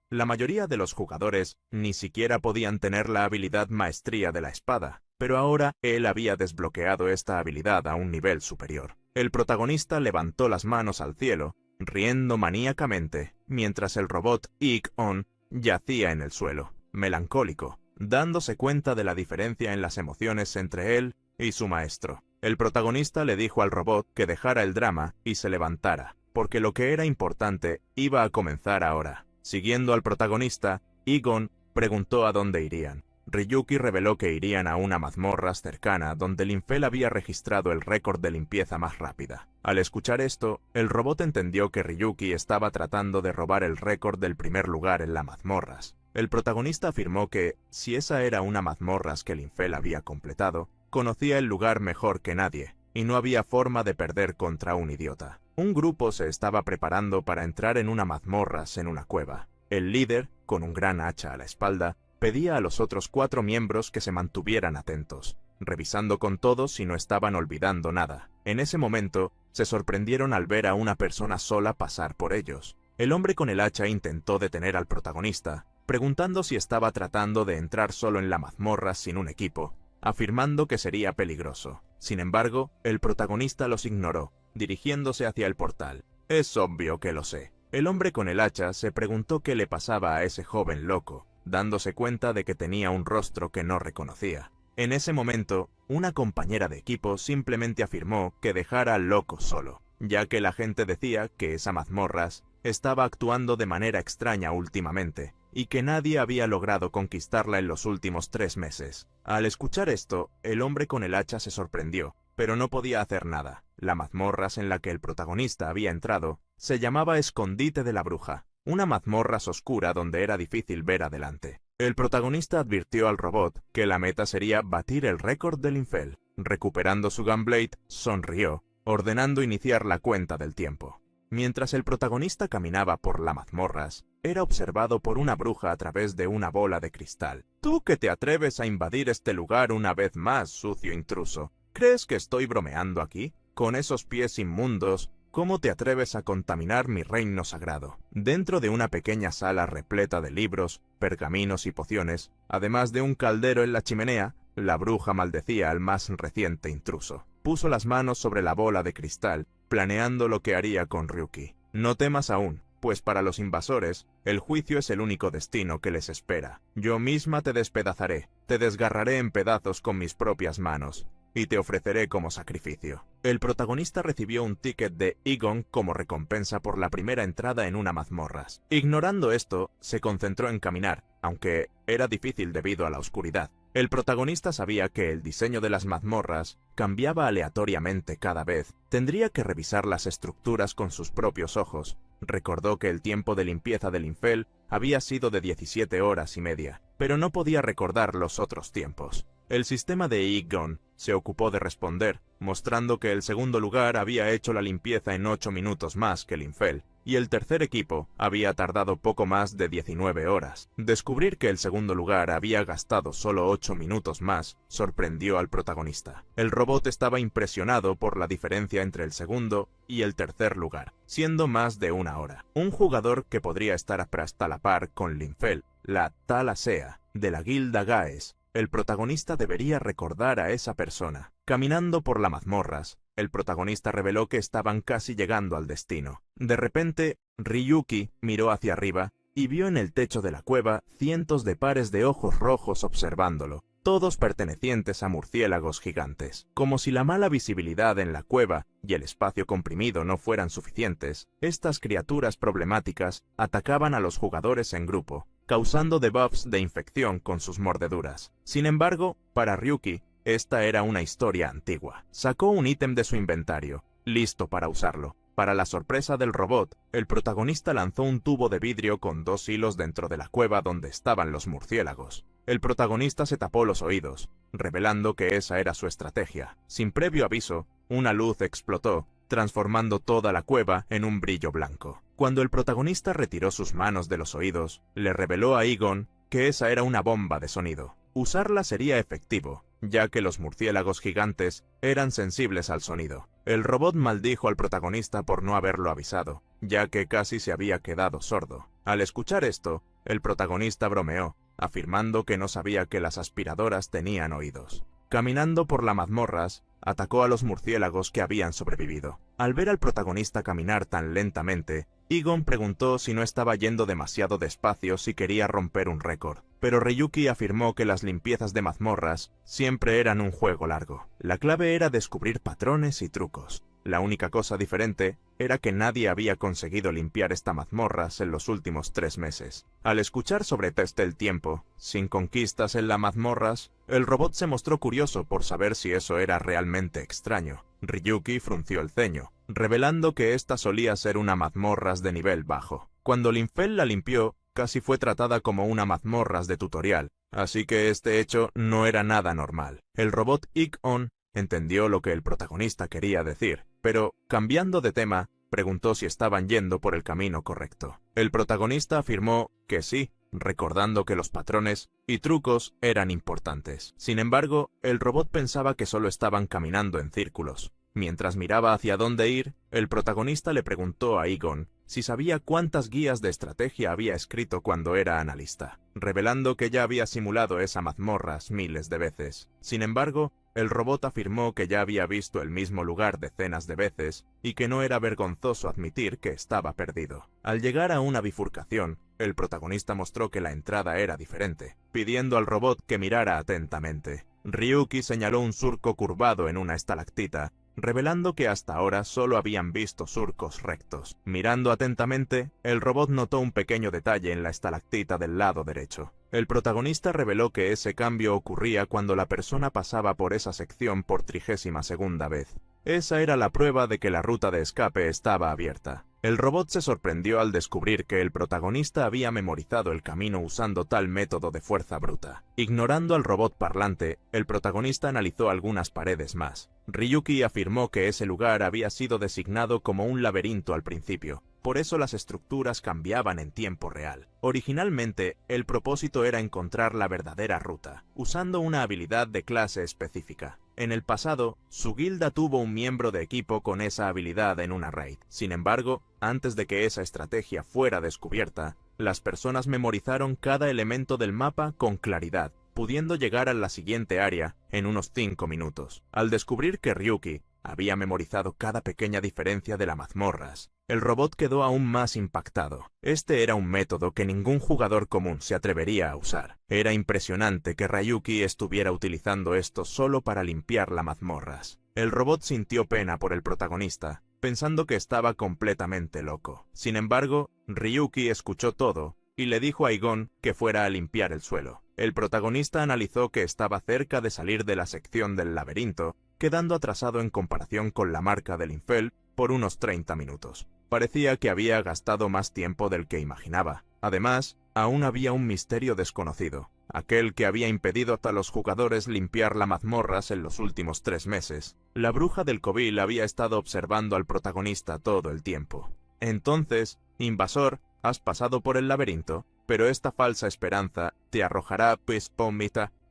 La mayoría de los jugadores ni siquiera podían tener la habilidad Maestría de la Espada, pero ahora él había desbloqueado esta habilidad a un nivel superior. El protagonista levantó las manos al cielo, riendo maníacamente, mientras el robot Egon yacía en el suelo, melancólico, dándose cuenta de la diferencia en las emociones entre él y su maestro. El protagonista le dijo al robot que dejara el drama y se levantara, porque lo que era importante iba a comenzar ahora. Siguiendo al protagonista, Egon preguntó a dónde irían. Ryuki reveló que irían a una mazmorra cercana donde Linfel había registrado el récord de limpieza más rápida. Al escuchar esto, el robot entendió que Ryuki estaba tratando de robar el récord del primer lugar en las mazmorras. El protagonista afirmó que, si esa era una mazmorras que Linfel había completado, conocía el lugar mejor que nadie, y no había forma de perder contra un idiota. Un grupo se estaba preparando para entrar en una mazmorras en una cueva. El líder, con un gran hacha a la espalda, pedía a los otros 4 miembros que se mantuvieran atentos, revisando con todos si no estaban olvidando nada. En ese momento, se sorprendieron al ver a una persona sola pasar por ellos. El hombre con el hacha intentó detener al protagonista, preguntando si estaba tratando de entrar solo en la mazmorra sin un equipo, afirmando que sería peligroso. Sin embargo, el protagonista los ignoró, dirigiéndose hacia el portal. Es obvio que lo sé. El hombre con el hacha se preguntó qué le pasaba a ese joven loco, dándose cuenta de que tenía un rostro que no reconocía. En ese momento, una compañera de equipo simplemente afirmó que dejara al loco solo, ya que la gente decía que esa mazmorras estaba actuando de manera extraña últimamente, y que nadie había logrado conquistarla en los últimos 3 meses. Al escuchar esto, el hombre con el hacha se sorprendió, pero no podía hacer nada. La mazmorras en la que el protagonista había entrado se llamaba Escondite de la Bruja, una mazmorras oscura donde era difícil ver adelante. El protagonista advirtió al robot que la meta sería batir el récord del Infel. Recuperando su Gunblade, sonrió, ordenando iniciar la cuenta del tiempo. Mientras el protagonista caminaba por la mazmorras, era observado por una bruja a través de una bola de cristal. «¿Tú que te atreves a invadir este lugar una vez más, sucio intruso? ¿Crees que estoy bromeando aquí? Con esos pies inmundos, ¿cómo te atreves a contaminar mi reino sagrado?» Dentro de una pequeña sala repleta de libros, pergaminos y pociones, además de un caldero en la chimenea, la bruja maldecía al más reciente intruso. Puso las manos sobre la bola de cristal, planeando lo que haría con Ryuki. «No temas aún, pues para los invasores, el juicio es el único destino que les espera. Yo misma te despedazaré, te desgarraré en pedazos con mis propias manos, y te ofreceré como sacrificio». El protagonista recibió un ticket de Egon como recompensa por la primera entrada en una mazmorras. Ignorando esto, se concentró en caminar, aunque era difícil debido a la oscuridad. El protagonista sabía que el diseño de las mazmorras cambiaba aleatoriamente cada vez. Tendría que revisar las estructuras con sus propios ojos. Recordó que el tiempo de limpieza del Infel había sido de 17 horas y media, pero no podía recordar los otros tiempos. El sistema de Egon se ocupó de responder, mostrando que el segundo lugar había hecho la limpieza en 8 minutos más que el Infel, y el tercer equipo había tardado poco más de 19 horas. Descubrir que el segundo lugar había gastado solo 8 minutos más sorprendió al protagonista. El robot estaba impresionado por la diferencia entre el segundo y el tercer lugar, siendo más de 1 hora. Un jugador que podría estar hasta la par con Linfel, la Talasea, de la Guilda Gaes. El protagonista debería recordar a esa persona. Caminando por las mazmorras, el protagonista reveló que estaban casi llegando al destino. De repente, Ryuki miró hacia arriba y vio en el techo de la cueva cientos de pares de ojos rojos observándolo, todos pertenecientes a murciélagos gigantes. Como si la mala visibilidad en la cueva y el espacio comprimido no fueran suficientes, estas criaturas problemáticas atacaban a los jugadores en grupo, causando debuffs de infección con sus mordeduras. Sin embargo, para Ryuki, esta era una historia antigua. Sacó un ítem de su inventario, listo para usarlo. Para la sorpresa del robot, el protagonista lanzó un tubo de vidrio con 2 hilos dentro de la cueva donde estaban los murciélagos. El protagonista se tapó los oídos, revelando que esa era su estrategia. Sin previo aviso, una luz explotó, transformando toda la cueva en un brillo blanco. Cuando el protagonista retiró sus manos de los oídos, le reveló a Egon que esa era una bomba de sonido. Usarla sería efectivo, ya que los murciélagos gigantes eran sensibles al sonido. El robot maldijo al protagonista por no haberlo avisado, ya que casi se había quedado sordo. Al escuchar esto, el protagonista bromeó, afirmando que no sabía que las aspiradoras tenían oídos. Caminando por las mazmorras, atacó a los murciélagos que habían sobrevivido. Al ver al protagonista caminar tan lentamente, Egon preguntó si no estaba yendo demasiado despacio si quería romper un récord. Pero Ryuki afirmó que las limpiezas de mazmorras siempre eran un juego largo. La clave era descubrir patrones y trucos. La única cosa diferente era que nadie había conseguido limpiar esta mazmorras en los últimos 3 meses. Al escuchar sobre Test el tiempo, sin conquistas en las mazmorras, el robot se mostró curioso por saber si eso era realmente extraño. Ryuki frunció el ceño, revelando que esta solía ser una mazmorras de nivel bajo. Cuando Linfel la limpió, casi fue tratada como una mazmorras de tutorial, así que este hecho no era nada normal. El robot Egon entendió lo que el protagonista quería decir, pero, cambiando de tema, Preguntó si estaban yendo por el camino correcto. El protagonista afirmó que sí, recordando que los patrones y trucos eran importantes. Sin embargo, el robot pensaba que solo estaban caminando en círculos. Mientras miraba hacia dónde ir, el protagonista le preguntó a Egon si sabía cuántas guías de estrategia había escrito cuando era analista, revelando que ya había simulado esa mazmorras miles de veces. Sin embargo, el robot afirmó que ya había visto el mismo lugar decenas de veces y que no era vergonzoso admitir que estaba perdido. Al llegar a una bifurcación, el protagonista mostró que la entrada era diferente, pidiendo al robot que mirara atentamente. Ryuki señaló un surco curvado en una estalactita, revelando que hasta ahora solo habían visto surcos rectos. Mirando atentamente, el robot notó un pequeño detalle en la estalactita del lado derecho. El protagonista reveló que ese cambio ocurría cuando la persona pasaba por esa sección por 32ª vez. Esa era la prueba de que la ruta de escape estaba abierta. El robot se sorprendió al descubrir que el protagonista había memorizado el camino usando tal método de fuerza bruta. Ignorando al robot parlante, el protagonista analizó algunas paredes más. Ryuki afirmó que ese lugar había sido designado como un laberinto al principio. Por eso las estructuras cambiaban en tiempo real. Originalmente, el propósito era encontrar la verdadera ruta, usando una habilidad de clase específica. En el pasado, su guilda tuvo un miembro de equipo con esa habilidad en una raid. Sin embargo, antes de que esa estrategia fuera descubierta, las personas memorizaron cada elemento del mapa con claridad, pudiendo llegar a la siguiente área en unos 5 minutos. Al descubrir que Ryuki había memorizado cada pequeña diferencia de las mazmorras, el robot quedó aún más impactado. Este era un método que ningún jugador común se atrevería a usar. Era impresionante que Ryuki estuviera utilizando esto solo para limpiar las mazmorras. El robot sintió pena por el protagonista, pensando que estaba completamente loco. Sin embargo, Ryuki escuchó todo y le dijo a Egon que fuera a limpiar el suelo. El protagonista analizó que estaba cerca de salir de la sección del laberinto, quedando atrasado en comparación con la marca del Infel por unos 30 minutos. Parecía que había gastado más tiempo del que imaginaba. Además, aún había un misterio desconocido, aquel que había impedido a los jugadores limpiar las mazmorras en los últimos 3 meses. La bruja del Kobil había estado observando al protagonista todo el tiempo. Entonces, invasor, has pasado por el laberinto, pero esta falsa esperanza te arrojará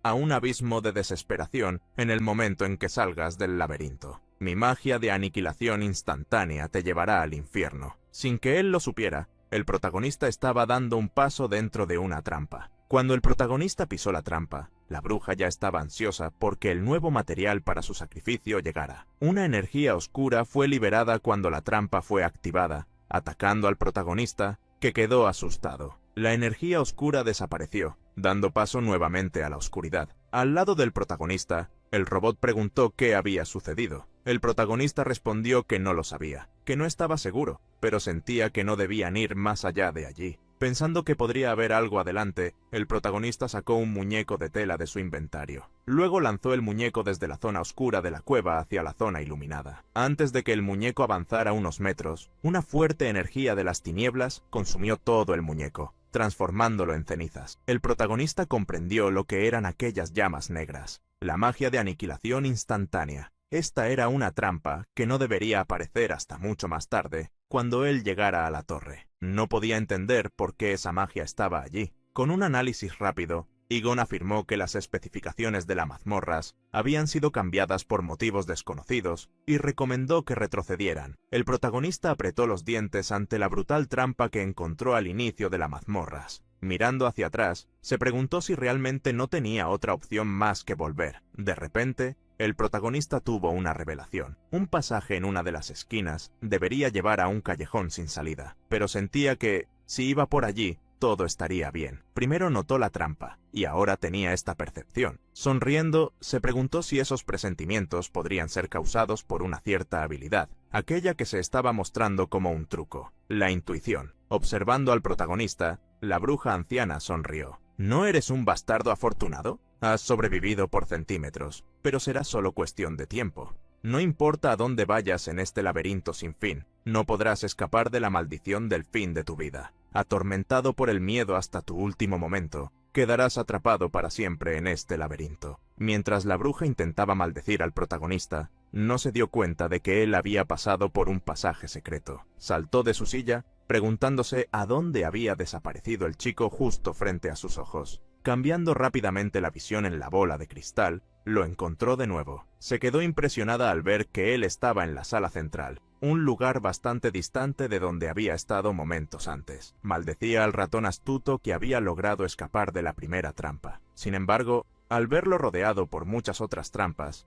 a un abismo de desesperación en el momento en que salgas del laberinto. Mi magia de aniquilación instantánea te llevará al infierno. Sin que él lo supiera, el protagonista estaba dando un paso dentro de una trampa. Cuando el protagonista pisó la trampa, la bruja ya estaba ansiosa porque el nuevo material para su sacrificio llegara. Una energía oscura fue liberada cuando la trampa fue activada, atacando al protagonista, que quedó asustado. La energía oscura desapareció, dando paso nuevamente a la oscuridad. Al lado del protagonista, el robot preguntó qué había sucedido. El protagonista respondió que no lo sabía, que no estaba seguro, pero sentía que no debían ir más allá de allí. Pensando que podría haber algo adelante, el protagonista sacó un muñeco de tela de su inventario. Luego lanzó el muñeco desde la zona oscura de la cueva hacia la zona iluminada. Antes de que el muñeco avanzara unos metros, una fuerte energía de las tinieblas consumió todo el muñeco, transformándolo en cenizas. El protagonista comprendió lo que eran aquellas llamas negras, la magia de aniquilación instantánea. Esta era una trampa que no debería aparecer hasta mucho más tarde, cuando él llegara a la torre. No podía entender por qué esa magia estaba allí. Con un análisis rápido, Egon afirmó que las especificaciones de las mazmorras habían sido cambiadas por motivos desconocidos y recomendó que retrocedieran. El protagonista apretó los dientes ante la brutal trampa que encontró al inicio de las mazmorras. Mirando hacia atrás, se preguntó si realmente no tenía otra opción más que volver. De repente, el protagonista tuvo una revelación. Un pasaje en una de las esquinas debería llevar a un callejón sin salida, pero sentía que, si iba por allí, todo estaría bien. Primero notó la trampa, y ahora tenía esta percepción. Sonriendo, se preguntó si esos presentimientos podrían ser causados por una cierta habilidad, aquella que se estaba mostrando como un truco, la intuición. Observando al protagonista, la bruja anciana sonrió. ¿No eres un bastardo afortunado? Has sobrevivido por centímetros, pero será solo cuestión de tiempo. No importa a dónde vayas en este laberinto sin fin, no podrás escapar de la maldición del fin de tu vida. Atormentado por el miedo hasta tu último momento, quedarás atrapado para siempre en este laberinto. Mientras la bruja intentaba maldecir al protagonista, no se dio cuenta de que él había pasado por un pasaje secreto. Saltó de su silla, preguntándose a dónde había desaparecido el chico justo frente a sus ojos. Cambiando rápidamente la visión en la bola de cristal, lo encontró de nuevo. Se quedó impresionada al ver que él estaba en la sala central, un lugar bastante distante de donde había estado momentos antes. Maldecía al ratón astuto que había logrado escapar de la primera trampa. Sin embargo, al verlo rodeado por muchas otras trampas,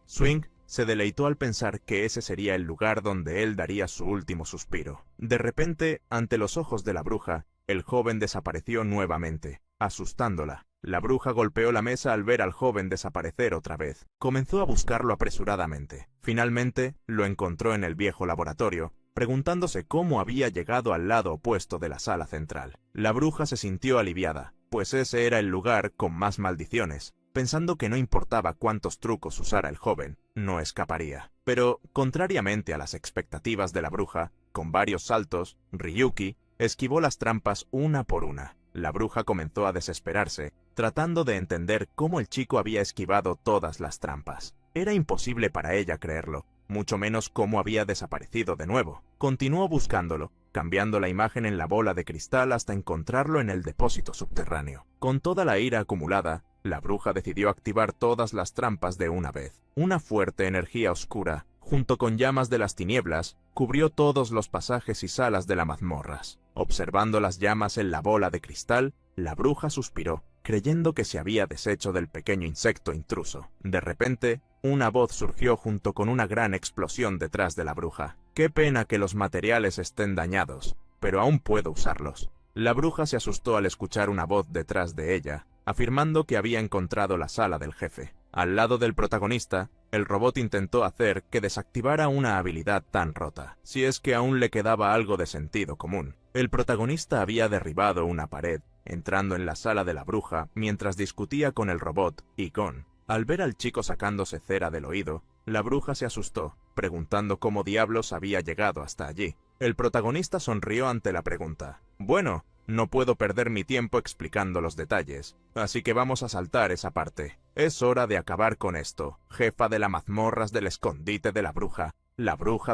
Swing se deleitó al pensar que ese sería el lugar donde él daría su último suspiro. De repente, ante los ojos de la bruja, el joven desapareció nuevamente, asustándola. La bruja golpeó la mesa al ver al joven desaparecer otra vez. Comenzó a buscarlo apresuradamente. Finalmente, lo encontró en el viejo laboratorio, preguntándose cómo había llegado al lado opuesto de la sala central. La bruja se sintió aliviada, pues ese era el lugar con más maldiciones. Pensando que no importaba cuántos trucos usara el joven, no escaparía. Pero, contrariamente a las expectativas de la bruja, con varios saltos, Ryuki esquivó las trampas una por una. La bruja comenzó a desesperarse, tratando de entender cómo el chico había esquivado todas las trampas. Era imposible para ella creerlo, mucho menos cómo había desaparecido de nuevo. Continuó buscándolo, cambiando la imagen en la bola de cristal hasta encontrarlo en el depósito subterráneo. Con toda la ira acumulada, la bruja decidió activar todas las trampas de una vez. Una fuerte energía oscura, junto con llamas de las tinieblas, cubrió todos los pasajes y salas de la mazmorras. Observando las llamas en la bola de cristal, la bruja suspiró, creyendo que se había deshecho del pequeño insecto intruso. De repente, una voz surgió junto con una gran explosión detrás de la bruja. «Qué pena que los materiales estén dañados, pero aún puedo usarlos». La bruja se asustó al escuchar una voz detrás de ella, afirmando que había encontrado la sala del jefe. Al lado del protagonista, el robot intentó hacer que desactivara una habilidad tan rota, si es que aún le quedaba algo de sentido común. El protagonista había derribado una pared, entrando en la sala de la bruja mientras discutía con el robot y con. Al ver al chico sacándose cera del oído, la bruja se asustó, preguntando cómo diablos había llegado hasta allí. El protagonista sonrió ante la pregunta. «Bueno, no puedo perder mi tiempo explicando los detalles, así que vamos a saltar esa parte. Es hora de acabar con esto, jefa de las mazmorras del escondite de la bruja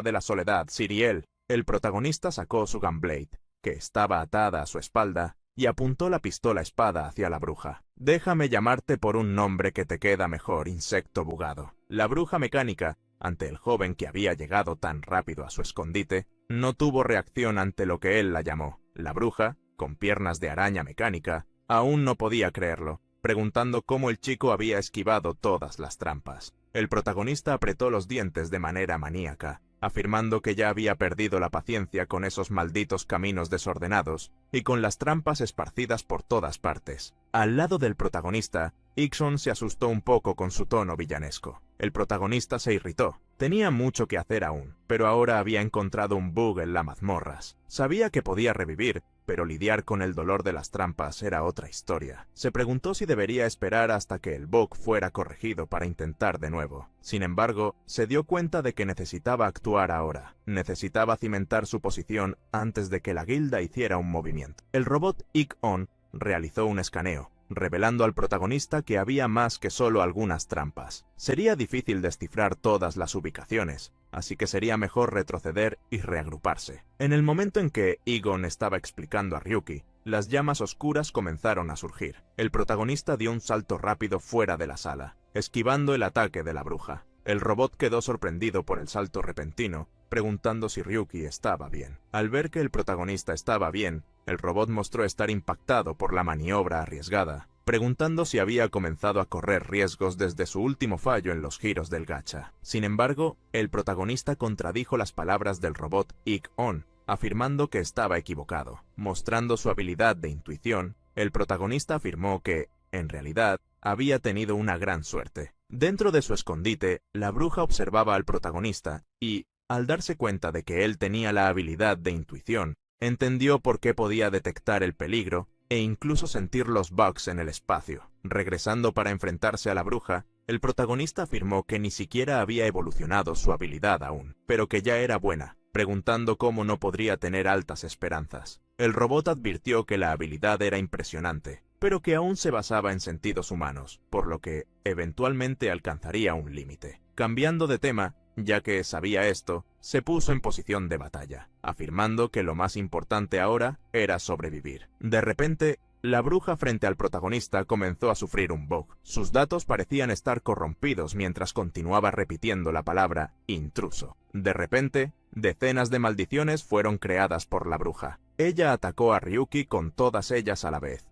de la soledad, Siriel». El protagonista sacó su gunblade, que estaba atada a su espalda, y apuntó la pistola espada hacia la bruja. «Déjame llamarte por un nombre que te queda mejor, insecto bugado». La bruja mecánica, ante el joven que había llegado tan rápido a su escondite, no tuvo reacción ante lo que él la llamó. La bruja, con piernas de araña mecánica, aún no podía creerlo, preguntando cómo el chico había esquivado todas las trampas. El protagonista apretó los dientes de manera maníaca, afirmando que ya había perdido la paciencia con esos malditos caminos desordenados y con las trampas esparcidas por todas partes. Al lado del protagonista, Ixon se asustó un poco con su tono villanesco. El protagonista se irritó. Tenía mucho que hacer aún, pero ahora había encontrado un bug en las mazmorras. Sabía que podía revivir, pero lidiar con el dolor de las trampas era otra historia. Se preguntó si debería esperar hasta que el bug fuera corregido para intentar de nuevo. Sin embargo, se dio cuenta de que necesitaba actuar ahora. Necesitaba cimentar su posición antes de que la guilda hiciera un movimiento. El robot Ik-On realizó un escaneo, revelando al protagonista que había más que solo algunas trampas. Sería difícil descifrar todas las ubicaciones, así que sería mejor retroceder y reagruparse. En el momento en que Egon estaba explicando a Ryuki, las llamas oscuras comenzaron a surgir. El protagonista dio un salto rápido fuera de la sala, esquivando el ataque de la bruja. El robot quedó sorprendido por el salto repentino, preguntando si Ryuki estaba bien. Al ver que el protagonista estaba bien, el robot mostró estar impactado por la maniobra arriesgada, preguntando si había comenzado a correr riesgos desde su último fallo en los giros del gacha. Sin embargo, el protagonista contradijo las palabras del robot Ik-On, afirmando que estaba equivocado. Mostrando su habilidad de intuición, el protagonista afirmó que, en realidad, había tenido una gran suerte. Dentro de su escondite, la bruja observaba al protagonista y, al darse cuenta de que él tenía la habilidad de intuición, entendió por qué podía detectar el peligro e incluso sentir los bugs en el espacio. Regresando para enfrentarse a la bruja, el protagonista afirmó que ni siquiera había evolucionado su habilidad aún, pero que ya era buena, preguntando cómo no podría tener altas esperanzas. El robot advirtió que la habilidad era impresionante, pero que aún se basaba en sentidos humanos, por lo que eventualmente alcanzaría un límite. Cambiando de tema, ya que sabía esto, se puso en posición de batalla, afirmando que lo más importante ahora era sobrevivir. De repente, la bruja frente al protagonista comenzó a sufrir un bug. Sus datos parecían estar corrompidos mientras continuaba repitiendo la palabra intruso. De repente, decenas de maldiciones fueron creadas por la bruja. Ella atacó a Ryuki con todas ellas a la vez.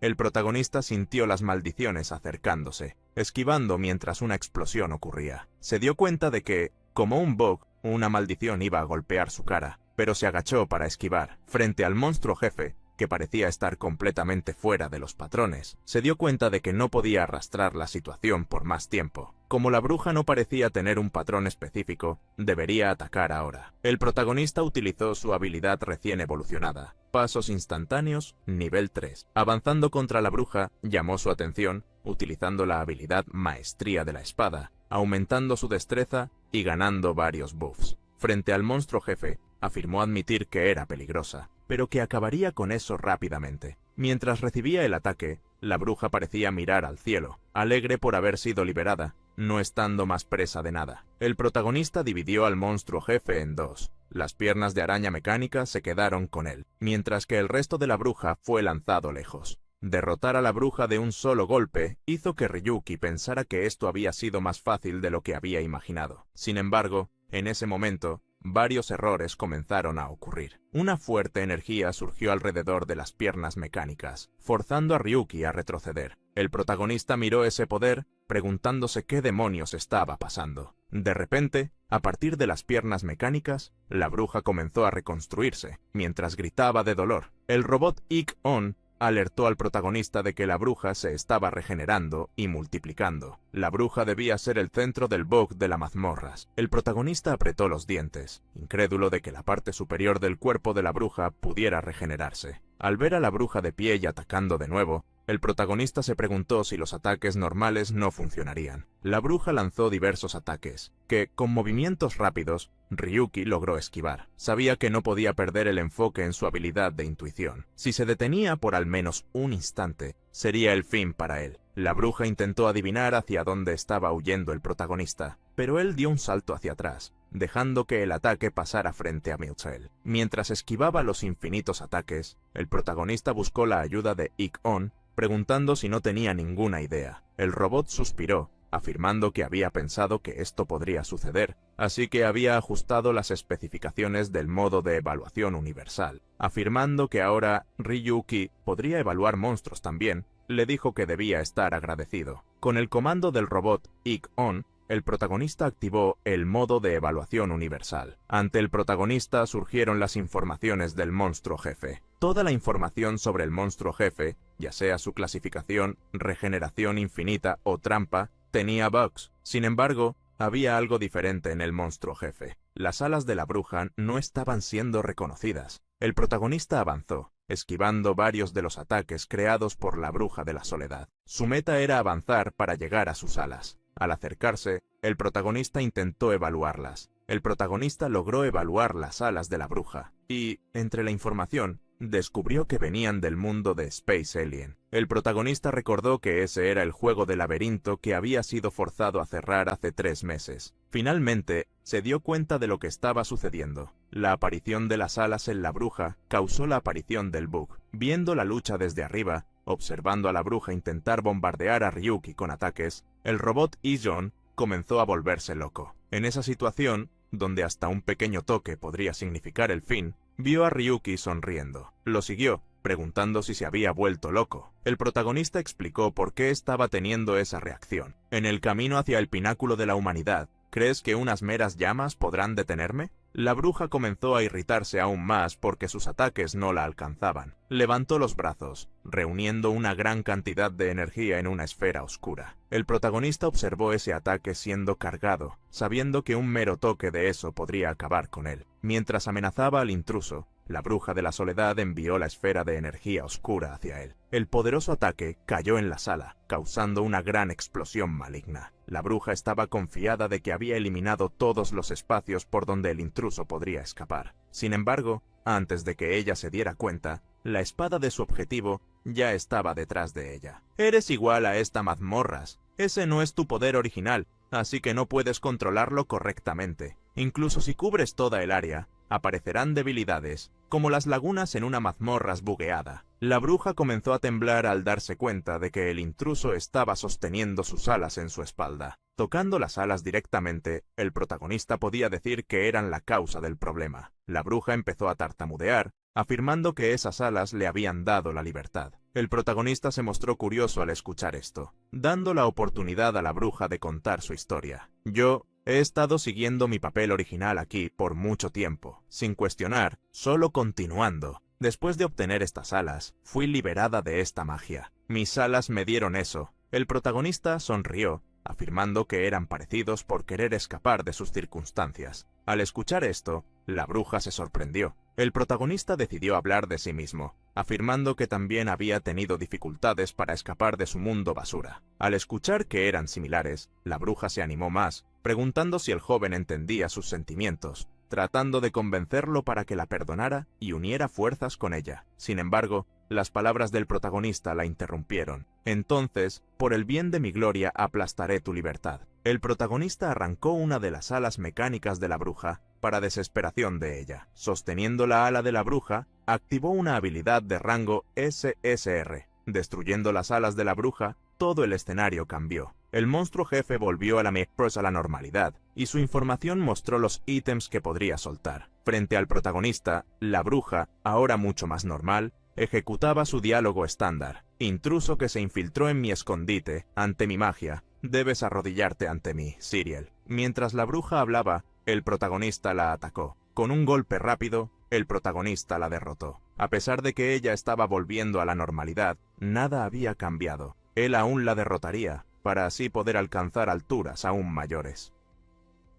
El protagonista sintió las maldiciones acercándose, esquivando mientras una explosión ocurría. Se dio cuenta de que, como un bug, una maldición iba a golpear su cara, pero se agachó para esquivar. Frente al monstruo jefe, que parecía estar completamente fuera de los patrones, se dio cuenta de que no podía arrastrar la situación por más tiempo. Como la bruja no parecía tener un patrón específico, debería atacar ahora. El protagonista utilizó su habilidad recién evolucionada, Pasos Instantáneos, nivel 3. Avanzando contra la bruja, llamó su atención, utilizando la habilidad Maestría de la Espada, aumentando su destreza y ganando varios buffs. Frente al monstruo jefe, afirmó admitir que era peligrosa, pero que acabaría con eso rápidamente. Mientras recibía el ataque, la bruja parecía mirar al cielo, alegre por haber sido liberada, no estando más presa de nada. El protagonista dividió al monstruo jefe en dos. Las piernas de araña mecánica se quedaron con él, mientras que el resto de la bruja fue lanzado lejos. Derrotar a la bruja de un solo golpe hizo que Ryuki pensara que esto había sido más fácil de lo que había imaginado. Sin embargo, en ese momento, varios errores comenzaron a ocurrir. Una fuerte energía surgió alrededor de las piernas mecánicas, forzando a Ryuki a retroceder. El protagonista miró ese poder, preguntándose qué demonios estaba pasando. De repente, a partir de las piernas mecánicas, la bruja comenzó a reconstruirse, mientras gritaba de dolor. El robot Ik-On alertó al protagonista de que la bruja se estaba regenerando y multiplicando. La bruja debía ser el centro del bug de las mazmorras. El protagonista apretó los dientes, incrédulo de que la parte superior del cuerpo de la bruja pudiera regenerarse. Al ver a la bruja de pie y atacando de nuevo, el protagonista se preguntó si los ataques normales no funcionarían. La bruja lanzó diversos ataques, que, con movimientos rápidos, Ryuki logró esquivar. Sabía que no podía perder el enfoque en su habilidad de intuición. Si se detenía por al menos un instante, sería el fin para él. La bruja intentó adivinar hacia dónde estaba huyendo el protagonista, pero él dio un salto hacia atrás, dejando que el ataque pasara frente a Michelle. Mientras esquivaba los infinitos ataques, el protagonista buscó la ayuda de Ik-On, preguntando si no tenía ninguna idea. El robot suspiró, afirmando que había pensado que esto podría suceder, así que había ajustado las especificaciones del modo de evaluación universal. Afirmando que ahora Ryuki podría evaluar monstruos también, le dijo que debía estar agradecido. Con el comando del robot Ik-On, el protagonista activó el modo de evaluación universal. Ante el protagonista surgieron las informaciones del monstruo jefe. Toda la información sobre el monstruo jefe, ya sea su clasificación, regeneración infinita o trampa, tenía bugs. Sin embargo, había algo diferente en el monstruo jefe. Las alas de la bruja no estaban siendo reconocidas. El protagonista avanzó, esquivando varios de los ataques creados por la bruja de la soledad. Su meta era avanzar para llegar a sus alas. Al acercarse, el protagonista intentó evaluarlas. El protagonista logró evaluar las alas de la bruja, y, entre la información, descubrió que venían del mundo de Space Alien. El protagonista recordó que ese era el juego de laberinto que había sido forzado a cerrar hace 3 meses. Finalmente, se dio cuenta de lo que estaba sucediendo. La aparición de las alas en la bruja causó la aparición del bug. Viendo la lucha desde arriba, observando a la bruja intentar bombardear a Ryuki con ataques, el robot Ik-On comenzó a volverse loco. En esa situación, donde hasta un pequeño toque podría significar el fin, vio a Ryuki sonriendo. Lo siguió, preguntando si se había vuelto loco. El protagonista explicó por qué estaba teniendo esa reacción. En el camino hacia el pináculo de la humanidad, ¿crees que unas meras llamas podrán detenerme? La bruja comenzó a irritarse aún más porque sus ataques no la alcanzaban. Levantó los brazos, reuniendo una gran cantidad de energía en una esfera oscura. El protagonista observó ese ataque siendo cargado, sabiendo que un mero toque de eso podría acabar con él. Mientras amenazaba al intruso, la bruja de la soledad envió la esfera de energía oscura hacia él. El poderoso ataque cayó en la sala, causando una gran explosión maligna. La bruja estaba confiada de que había eliminado todos los espacios por donde el intruso podría escapar. Sin embargo, antes de que ella se diera cuenta, la espada de su objetivo ya estaba detrás de ella. «Eres igual a esta mazmorras», Ese no es tu poder original, así que no puedes controlarlo correctamente. Incluso si cubres toda el área, aparecerán debilidades, como las lagunas en una mazmorra bugueada. La bruja comenzó a temblar al darse cuenta de que el intruso estaba sosteniendo sus alas en su espalda. Tocando las alas directamente, el protagonista podía decir que eran la causa del problema. La bruja empezó a tartamudear, afirmando que esas alas le habían dado la libertad. El protagonista se mostró curioso al escuchar esto, dando la oportunidad a la bruja de contar su historia. Yo he estado siguiendo mi papel original aquí por mucho tiempo, sin cuestionar, solo continuando. Después de obtener estas alas, fui liberada de esta magia. Mis alas me dieron eso. El protagonista sonrió, afirmando que eran parecidos por querer escapar de sus circunstancias. Al escuchar esto, la bruja se sorprendió. El protagonista decidió hablar de sí mismo, afirmando que también había tenido dificultades para escapar de su mundo basura. Al escuchar que eran similares, la bruja se animó más, preguntando si el joven entendía sus sentimientos, tratando de convencerlo para que la perdonara y uniera fuerzas con ella. Sin embargo, las palabras del protagonista la interrumpieron. Entonces, por el bien de mi gloria, aplastaré tu libertad. El protagonista arrancó una de las alas mecánicas de la bruja, para desesperación de ella. Sosteniendo la ala de la bruja, activó una habilidad de rango SSR. Destruyendo las alas de la bruja, todo el escenario cambió. El monstruo jefe volvió a la normalidad, y su información mostró los ítems que podría soltar. Frente al protagonista, la bruja, ahora mucho más normal, ejecutaba su diálogo estándar. Intruso que se infiltró en mi escondite, ante mi magia, debes arrodillarte ante mí, Siriel. Mientras la bruja hablaba, el protagonista la atacó. Con un golpe rápido, el protagonista la derrotó. A pesar de que ella estaba volviendo a la normalidad, nada había cambiado. Él aún la derrotaría, para así poder alcanzar alturas aún mayores.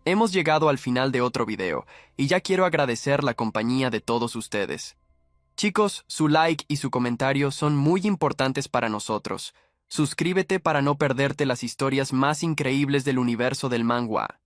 Hemos llegado al final de otro video, y ya quiero agradecer la compañía de todos ustedes. Chicos, su like y su comentario son muy importantes para nosotros. Suscríbete para no perderte las historias más increíbles del universo del manhwa.